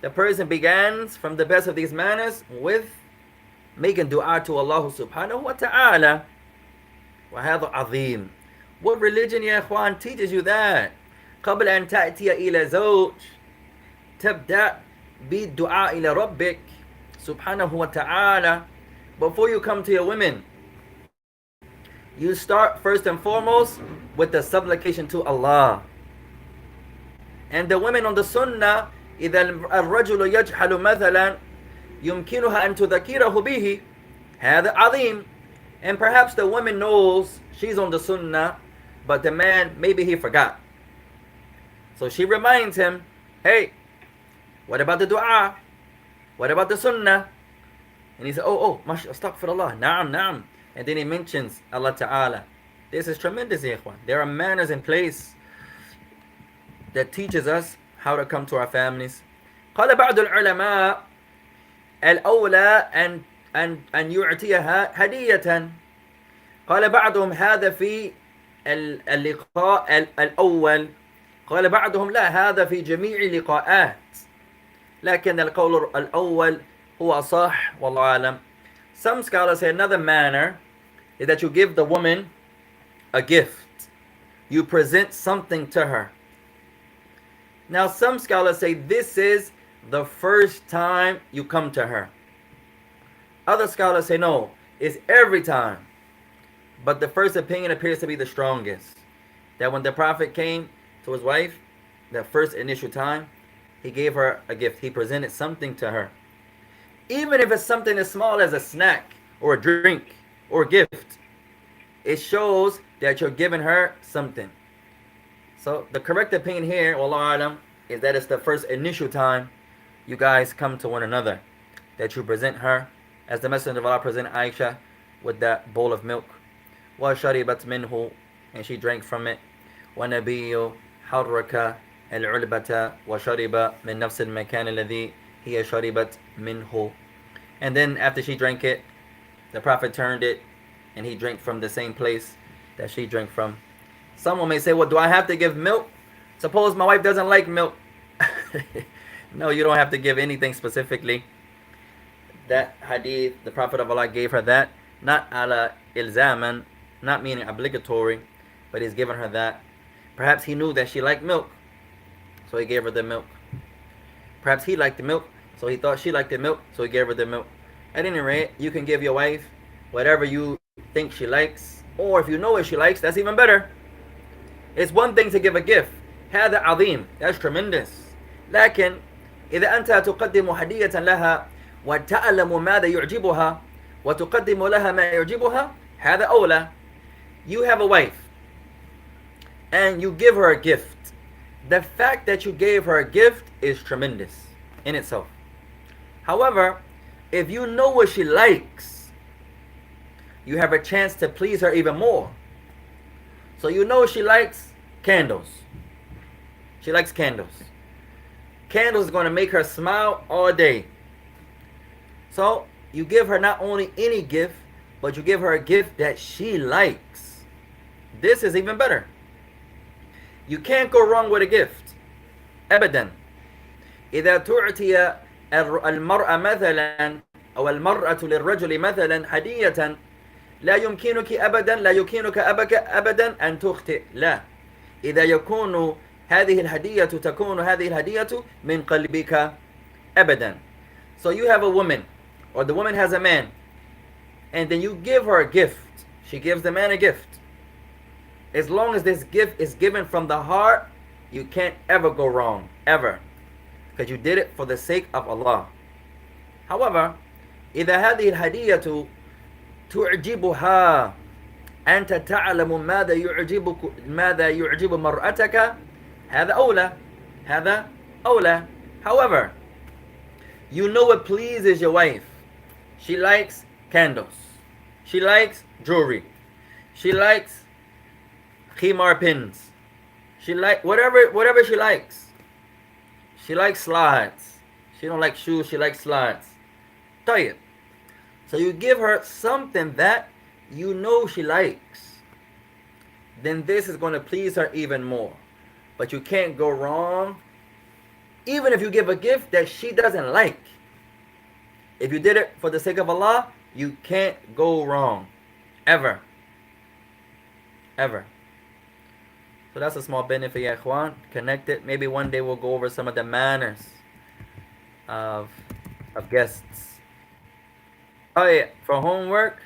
Speaker 1: The person begins from the best of these manners with making dua to Allah subhanahu wa ta'ala. وهذا عظيم. What religion, ya ikhwan, teaches you that? قبل أن تأتي إلى زوج تبدأ بالدعاء إلى ربك سبحانه وتعالى. Before you come to your women, you start first and foremost with the supplication to Allah. And the women on the sunnah, إذا الرجل يجحل مثلا يمكنها أن تذكره به. هذا عظيم. And perhaps the woman knows she's on the sunnah, but the man, maybe he forgot. So she reminds him, hey, what about the dua? What about the sunnah? And he said, oh, astaghfirullah, na'am, na'am. And then he mentions Allah Ta'ala. This is tremendous, ikhwan. There are manners in place that teaches us how to come to our families. قال بعض العلماء الأولى أن يعطيها هدية. قال بعضهم هذا في اللقاء الأول. قال بعضهم لا، هذا في جميع اللقاءات. لكن القول الأول هو صح والله أعلم. Some scholars say another manner is that you give the woman a gift. You present something to her. Now some scholars say this is the first time you come to her. Other scholars say no, it's every time. But the first opinion appears to be the strongest. That when the Prophet came to his wife, the first initial time, he gave her a gift. He presented something to her. Even if it's something as small as a snack or a drink or a gift, it shows that you're giving her something. So the correct opinion here, wallahu alam, is that it's the first initial time you guys come to one another, that you present her, as the Messenger of Allah presented Aisha with that bowl of milk. وَشَرِبَتْ مِنْهُ, and she drank from it. وَنَبِيُّ حَرَّكَ الْعُلْبَةَ وَشَرِبَ مِنْ نَفْسِ الْمَكَانِ الَّذِي هِيَ شَرِبَتْ مِنْهُ. And then after she drank it, the Prophet turned it, and he drank from the same place that she drank from. Someone may say, well, do I have to give milk? Suppose my wife doesn't like milk. No, you don't have to give anything specifically. That hadith, the Prophet of Allah gave her that, not ala ilzaman, not meaning obligatory, but he's given her that. Perhaps he knew that she liked milk, so he gave her the milk. Perhaps he liked the milk, so he thought she liked the milk, so he gave her the milk. At any rate, you can give your wife whatever you think she likes, or if you know what she likes, that's even better. It's one thing to give a gift. هذا عظيم. That's tremendous. لكن إذا أنت تقدم هدية لها وتعلم ماذا يعجبها وتقدم لها ما يعجبها هذا أولى. You have a wife and you give her a gift. The fact that you gave her a gift is tremendous in itself. However, if you know what she likes, you have a chance to please her even more. So you know she likes candles. She likes candles. Candles is going to make her smile all day. So you give her not only any gift, but you give her a gift that she likes. This is even better. You can't go wrong with a gift. أبدا. إذا تعطي المرأة مثلا أو المرأة للرجل مثلا هدية لا يمكنك أبدا لا يمكنك أبدا أن تخطئ. لا. إذا يكون هذه الهدية تكون هذه الهدية من قلبك أبدا. So you have a woman, or the woman has a man, and then you give her a gift. She gives the man a gift. As long as this gift is given from the heart, you can't ever go wrong, ever, because you did it for the sake of Allah. However, إذا هذه الهدية تعجبها أنت تعلم ماذا يعجب مرأتك هذا أولى. هذا أولى. However, you know what pleases your wife. She likes candles. She likes jewelry. She likes khimar pins. She like whatever she likes. She likes slides. She don't like shoes. She likes slides. طيب. So you give her something that you know she likes. Then this is going to please her even more. But you can't go wrong even if you give a gift that she doesn't like. If you did it for the sake of Allah, you can't go wrong. Ever. Ever. So that's a small benefit, ya ikhwan. Connect it. Maybe one day we'll go over some of the manners of guests. Oh yeah, for homework,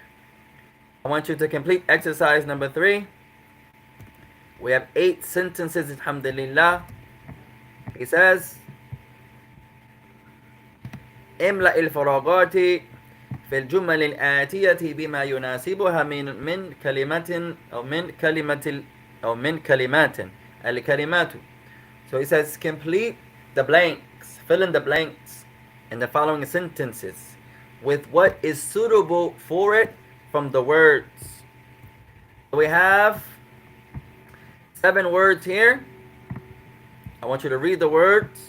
Speaker 1: I want you to complete exercise number 3. We have 8 sentences, alhamdulillah. He says, املأ الفراغات في الجمل الآتية بما يناسبها من كلمة أو من كلمات الكلمات. So he says complete the blanks, fill in the blanks in the following sentences with what is suitable for it from the words. We have 7 words here. I want you to read the words.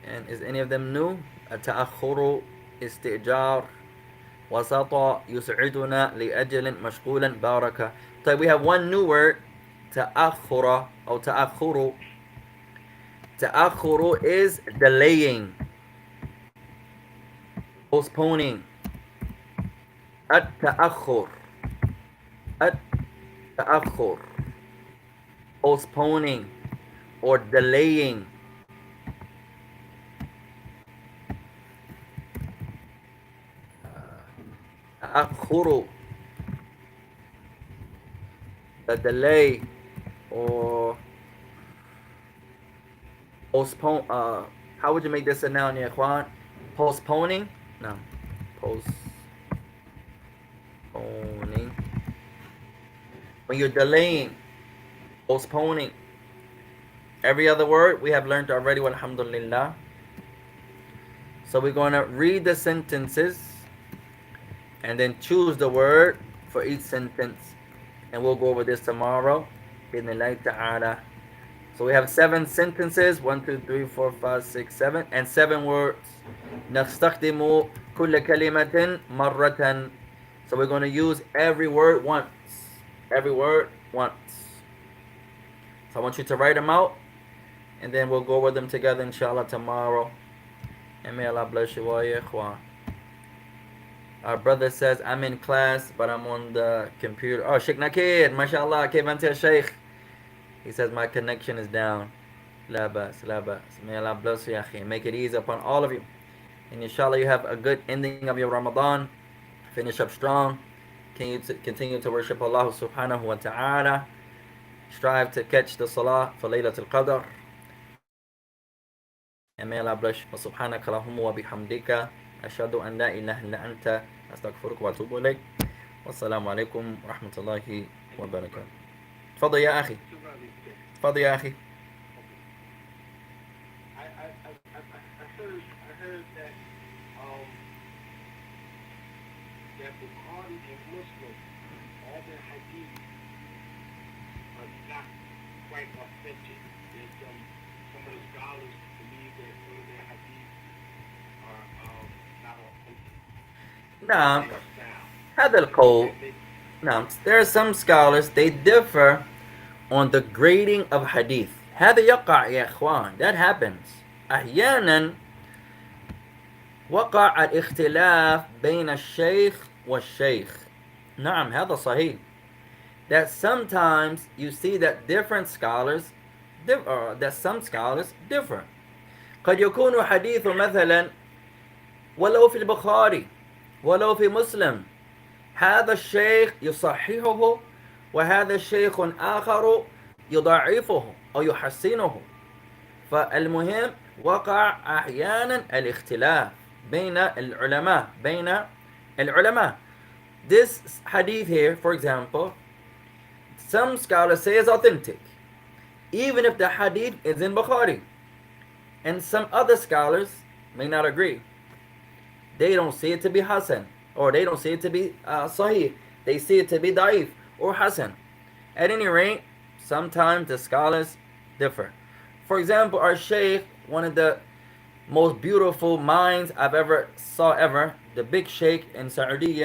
Speaker 1: And is any of them new? التأخر استئجار وسط يسعدنا لأجل مشغولا بارك. So we have one new word. تأخر أو تأخر. تأخر is delaying, postponing. التأخر. التأخر, postponing or delaying. تأخر, the delay or postpone. How would you make this a noun, ya ikhwan? Postponing? No. Postponing. When you're delaying, postponing. Every other word we have learned already, walhamdulillah. So we're going to read the sentences and then choose the word for each sentence. And we'll go over this tomorrow. Bismillah ta'ala. So we have 7 sentences, 1, 2, 3, 4, 5, 6, 7, and 7 words. نستخدم كل كلمة مرة. So we're going to use every word once. Every word once. So I want you to write them out, and then we'll go over them together inshallah tomorrow. And may Allah bless you all, ya ikhwan. Our brother says, I'm in class, but I'm on the computer. Oh, Sheikh Nakir, mashallah, kayf anta Sheikh? He says, my connection is down. La bas, la bas. May Allah bless you, akhi. Make it easy upon all of you. And inshallah, you have a good ending of your Ramadan. Finish up strong. Continue to worship Allah subhanahu wa ta'ala. Strive to catch the salah for Laylatul Qadr. And may Allah bless you. وسبحانك اللهم وبحمدك أشهد أن لا إله إلا أنت أستغفرك وأتوب إليك. والسلام عليكم ورحمة الله وبركاته. تفضل يا أخي. تفضل يا أخي.
Speaker 2: I heard that that Bukhari and Muslim, all their hadith are not quite authentic. There's some of the scholars believe that some of their hadith are not authentic.
Speaker 1: نعم هذا القول. نعم, there are some scholars, they differ on the grading of hadith. هذا يقع يا إخوان. That happens. أحيانا وقع الاختلاف بين الشيخ والشيخ. نعم هذا صحيح. That sometimes you see that different scholars that some scholars differ. قد يكون حديث مثلا ولو في البخاري ولو في مسلم هذا الشيخ يصححه وهذا الشيخ آخر يضعفه أو يحسنه. فالمهم وقع أحيانا الاختلاف بين العلماء. This hadith here, for example, some scholars say is authentic, even if the hadith is in Bukhari. And some other scholars may not agree. They don't see it to be Hasan, or they don't see it to be Sahih. They see it to be Da'if or Hasan. At any rate, sometimes the scholars differ. For example, our Shaykh, one of the most beautiful minds I've ever saw, the big Shaykh in Saudi,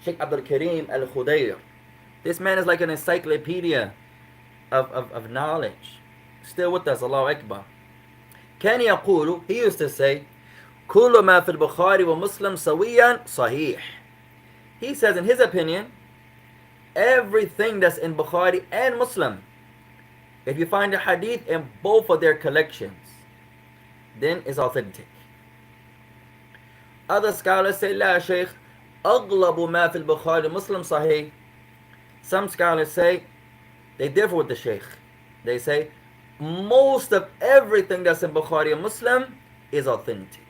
Speaker 1: Shaykh Abdul Karim Al Khudayr. This man is like an encyclopedia of knowledge. Still with us, Allahu Akbar. كان يقول, he used to say, كل ما في البخاري ومسلم سويا صحيح. He says in his opinion, everything that's in Bukhari and Muslim, if you find a hadith in both of their collections, then it's authentic. Other scholars say, لا شيخ أغلب ما في البخاري ومسلم صحيح. Some scholars say, they differ with the Shaykh. They say, most of everything that's in Bukhari and Muslim is authentic.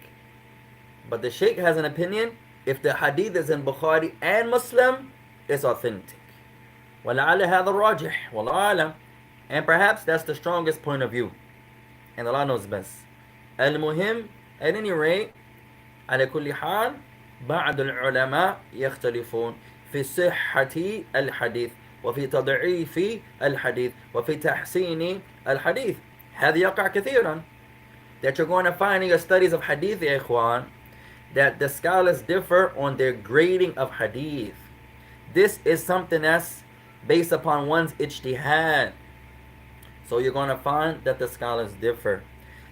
Speaker 1: But the Sheikh has an opinion, if the hadith is in Bukhari and Muslim, it's authentic. وَلَعَلَ هَذا الراجح وَاللَّهُ أعلم. And perhaps that's the strongest point of view. And Allah knows best. المهم, at any rate, على كل حال بعض العلماء يختلفون في صحة الحديث وفي تضعيف الحديث وفي تحسين الحديث. هذا يقع كثيرا. That you're going to find in your studies of hadith, يا إخوان, that the scholars differ on their grading of hadith. This is something that's based upon one's ijtihad. So you're going to find that the scholars differ.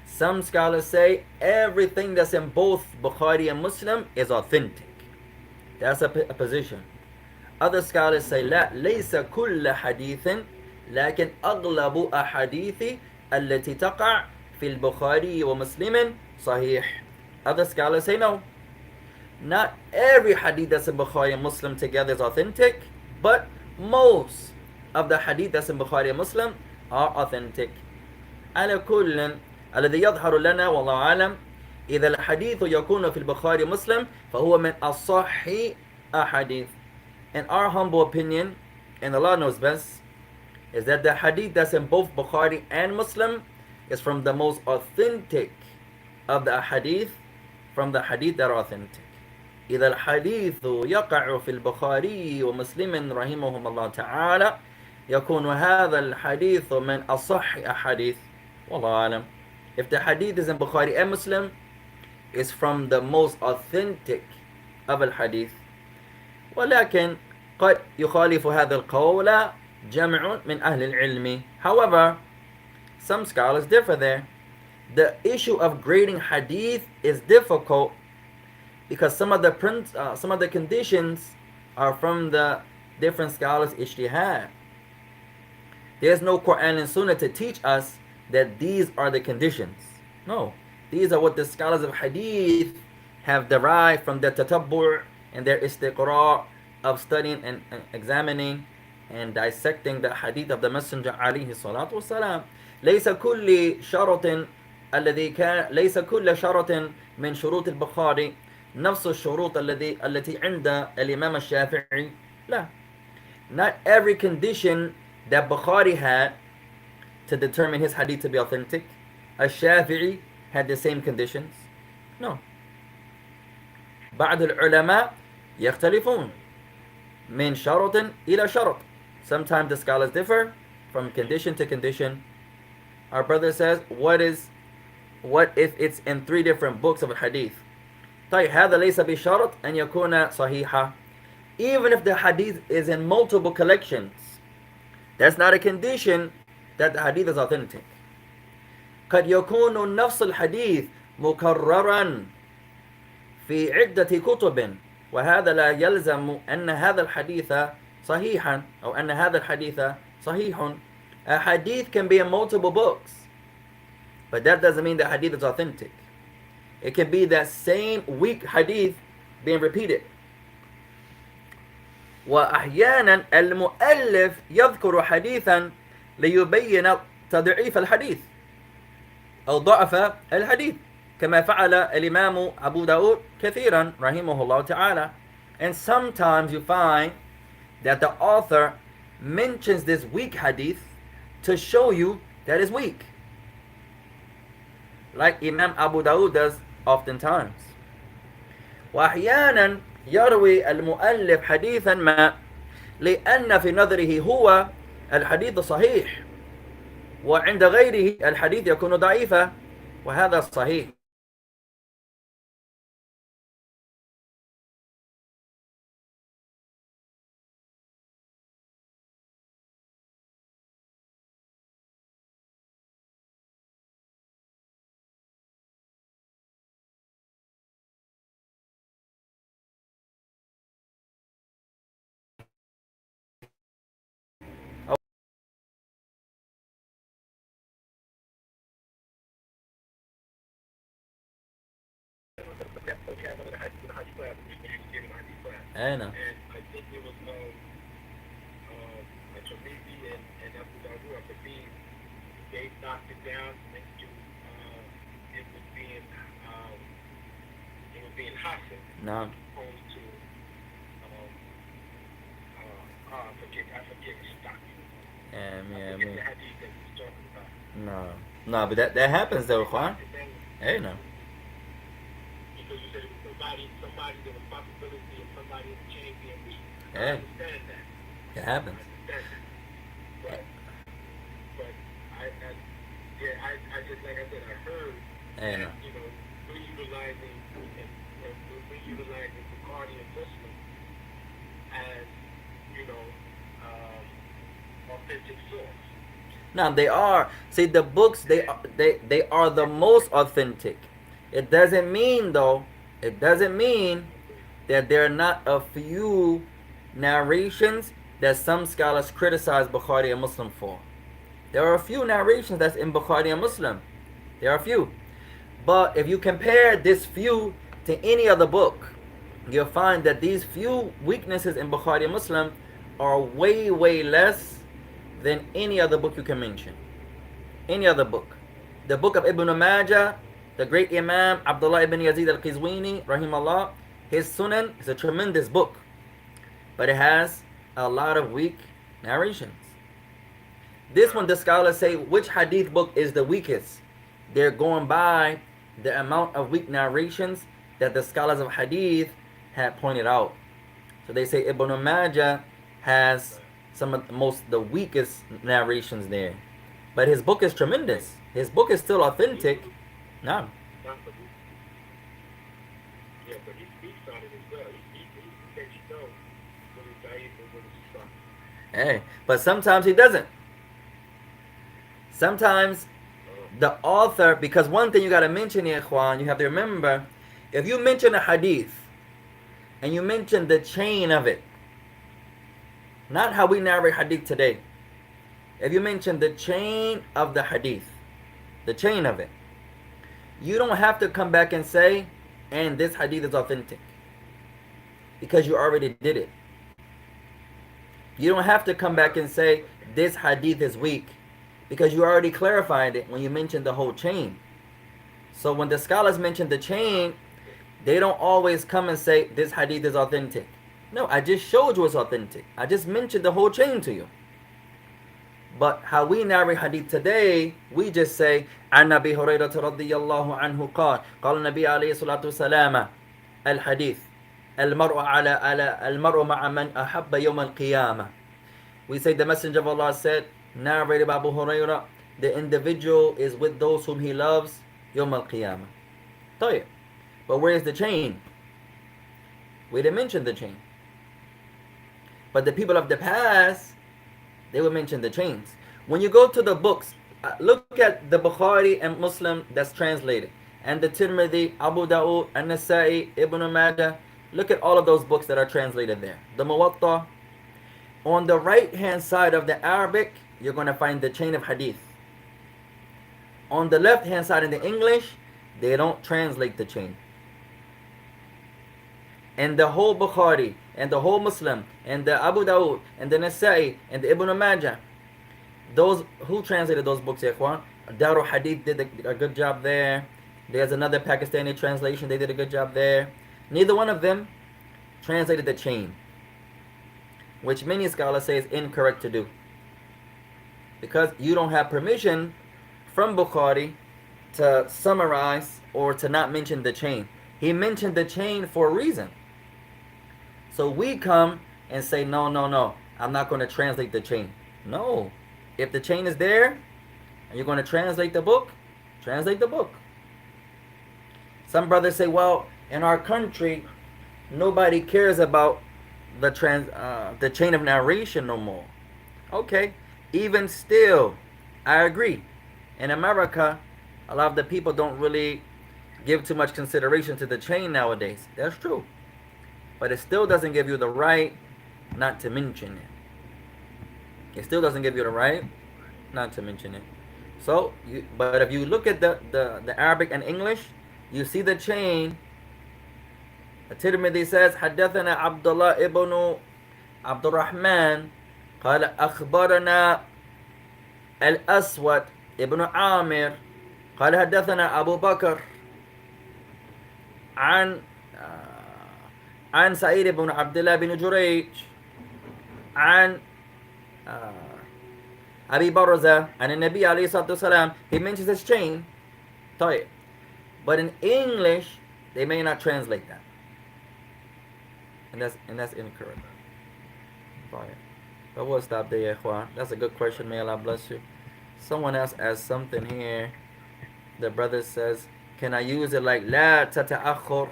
Speaker 1: Some scholars say everything that's in both Bukhari and Muslim is authentic. That's a position. Other scholars say لا ليس كل حديث لكن أغلب أحاديث التي تقع في البخاري ومسلم صحيح. Other scholars say no. Not every hadith that's in Bukhari and Muslim together is authentic, but most of the hadith that's in Bukhari and Muslim are authentic. على كل الذي يظهر لنا والله أعلم إذا الحديث يكون في البخاري ومسلم فهو من أصح أحاديث. In our humble opinion, and Allah knows best, is that the hadith that's in both Bukhari and Muslim is from the most authentic of the hadith, from the hadith that are authentic. إذا الحديث يقع في البخاري ومسلم رحمهم الله تعالى يكون هذا الحديث من أصح أحاديث والله أعلم. If the hadith is in Bukhari and Muslim, it's from the most authentic of الحديث. ولكن قد يخالف هذا القول جمع من أهل العلم. However, some scholars differ there. The issue of grading hadith is difficult because some of the conditions are from the different scholars' ijtihad. There's no Quran and Sunnah to teach us that these are the conditions. No, these are what the scholars of hadith have derived from their tatabbu' and their istiqra' of studying and examining and dissecting the hadith of the Messenger عليه الصلاة والسلام. ليس كل شرط الذي كان ليس كل شرط من شروط البخاري نفس الشروط التي عند الإمام الشافعي. لا. Not every condition that Bukhari had to determine his hadith to be authentic, الشافعي had the same conditions. No. بعض العلماء يختلفون من شرط إلى شرط. Sometimes the scholars differ from condition to condition. Our brother says, what if it's in 3 different books of a hadith? طيب هذا ليس بشرط أن يكون صحيحا. Even if the hadith is in multiple collections, that's not a condition that the hadith is authentic. قد يكون نفس الحديث مكررا في عدة كتب وهذا لا يلزم أن هذا الحديث صحيحا أو أن هذا الحديث صحيح. A hadith can be in multiple books, but that doesn't mean the hadith is authentic. It can be that same weak hadith being repeated. وأحيانا المؤلف يذكر حديثا ليبين تضعيف الحديث أو ضعف الحديث كما فعل الإمام أبو داود كثيرا رحمه الله تعالى. And sometimes you find that the author mentions this weak hadith to show you that it's weak, like Imam Abu Dawud does oftentimes. وأحيانا يروي المؤلف حديثا ما لأن في نظره هو الحديث صحيح وعند غيره الحديث يكون ضعيفا وهذا صحيح. أنا
Speaker 2: And I think it was Tirmidhi and Abu Dawud, I believe, they knocked it down into it was being being Hassan,
Speaker 1: No.
Speaker 2: opposed to I forget his stock. I
Speaker 1: Yeah,
Speaker 2: forget
Speaker 1: me.
Speaker 2: the hadith that he's talking about.
Speaker 1: No. No, but that happens though, Juan.
Speaker 2: And then
Speaker 1: Hey, no.
Speaker 2: because you said it was somebody there was possibility of somebody in the chain being weak. I
Speaker 1: Hey,
Speaker 2: understand that.
Speaker 1: it
Speaker 2: I
Speaker 1: happens.
Speaker 2: understand that. But I yeah, I just like I said, I heard
Speaker 1: Hey,
Speaker 2: that,
Speaker 1: no.
Speaker 2: we're utilizing Bukhari and Muslim as, you know, authentic source.
Speaker 1: Now they are. See, the books they are the most authentic. It doesn't mean though. It doesn't mean that there are not a few narrations that some scholars criticize Bukhari and Muslim for. There are a few narrations that's in Bukhari and Muslim. There are a few. But if you compare this few to any other book, you'll find that these few weaknesses in Bukhari and Muslim are way, way less than any other book you can mention. Any other book. The book of Ibn Majah, the great Imam Abdullah ibn Yazid al-Qizwini, rahimahullah, his Sunan is a tremendous book, but it has a lot of weak narrations. This one, the scholars say which hadith book is the weakest. They're going by the amount of weak narrations that the scholars of hadith had pointed out. So they say Ibn Majah has some of the weakest narrations there. But his book is tremendous. His book is still authentic. No.
Speaker 2: Not for you. Yeah, but he speaks on it as well. He lets you know what is Daif and what is Sahih.
Speaker 1: Hey, but sometimes he doesn't. Sometimes the author, because one thing you got to mention here, Juan, you have to remember, if you mention a hadith and you mention the chain of it, not how we narrate hadith today. If you mention the chain of the hadith, the chain of it, you don't have to come back and say, and this hadith is authentic, because you already did it. You don't have to come back and say, this hadith is weak, because you already clarified it when you mentioned the whole chain. So when the scholars mention the chain, they don't always come and say, this hadith is authentic. No, I just showed you it's authentic. I just mentioned the whole chain to you. But how we narrate hadith today, we just say, عن أبي هريرة رضي الله عنه قال قال النبي عليه الصلاة والسلام الحديث المرء على المرء مع من أحب يوم القيامة. We say the Messenger of Allah said, narrated by Abu Hurairah, the individual is with those whom he loves يوم القيامة. طيب. But where is the chain? We didn't mention the chain. But the people of the past, they would mention the chains. When you go to the books, look at the Bukhari and Muslim that's translated, and the Tirmidhi, Abu Dawood, and Nasa'i, Ibn Majah. Look at all of those books that are translated there. The Muwatta. On the right hand side of the Arabic, you're going to find the chain of hadith. On the left hand side in the English, they don't translate the chain. And the whole Bukhari, and the whole Muslim, and the Abu Dawood, and the Nasa'i, and the Ibn Majah, those who translated those books, Ikhwan, Darul Hadith did a good job there. There's another Pakistani translation, they did a good job there. Neither one of them translated the chain, which many scholars say is incorrect to do, because you don't have permission from Bukhari to summarize or to not mention the chain. He mentioned the chain for a reason. So we come and say, no, I'm not going to translate the chain. No. If the chain is there and you're going to translate the book, translate the book. Some brothers say, well, in our country, nobody cares about the chain of narration no more. Okay. Even still, I agree. In America, a lot of the people don't really give too much consideration to the chain nowadays. That's true. But it still doesn't give you the right not to mention it. It still doesn't give you the right not to mention it. So, but if you look at the Arabic and English, you see the chain. The Tirmidhi says, حدثنا عبد الله ابن عبد الرحمن قال أخبرنا الأسود ابن عامر قال حدثنا أبو بكر عن عن سعيد بن عبد الله بن جريج عن آه أبي برزة عن النبي عليه الصلاة والسلام. He mentions his chain. طيب. But in English, they may not translate that. And that's incorrect. طيب. But we'll stop there, يا إخوان. That's a good question. May Allah bless you. Someone else asked something here. The brother says, can I use it like لا تتأخر?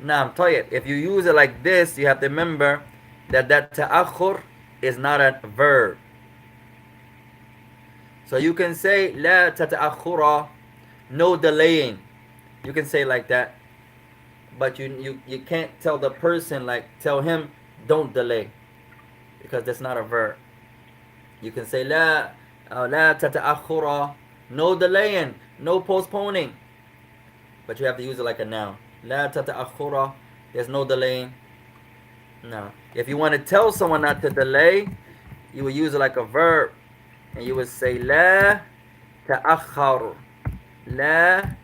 Speaker 1: Naam, طيب. If you use it like this, you have to remember that تأخر is not a verb. So you can say لا تتأخر, no delaying. You can say like that. But you can't tell the person, like tell him don't delay, because that's not a verb. You can say لا تتأخر, no delaying, no postponing. But you have to use it like a noun. لا تتأخر, there's no delaying. No. If you want to tell someone not to delay, you would use it like a verb. And you would say لا تأخر. لا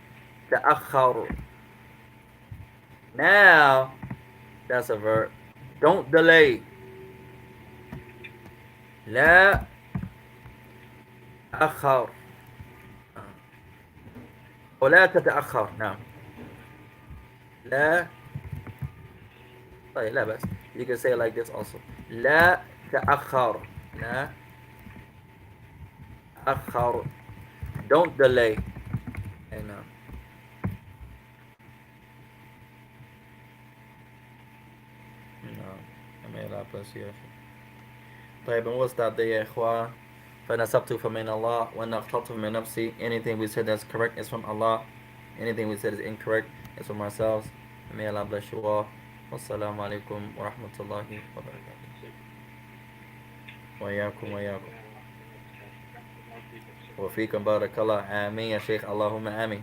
Speaker 1: تأخر. Now, that's a verb. Don't delay. لا تأخر. ولا تتأخر. نعم. لا. طيب لا بس. You can say it like this also. لا تأخر. لا تأخر. Don't delay. And no. May Allah bless you. طيب and we'll stop there يا إخوة. فنسبت فمن الله وأن أخطأت من نفسي. Anything we said that's correct is from Allah. Anything we said is incorrect is from ourselves. May Allah bless you all. والسلام عليكم ورحمة الله وبركاته. وإياكم وإياكم. وفيكم بارك الله. آمين يا شيخ. اللهم آمين.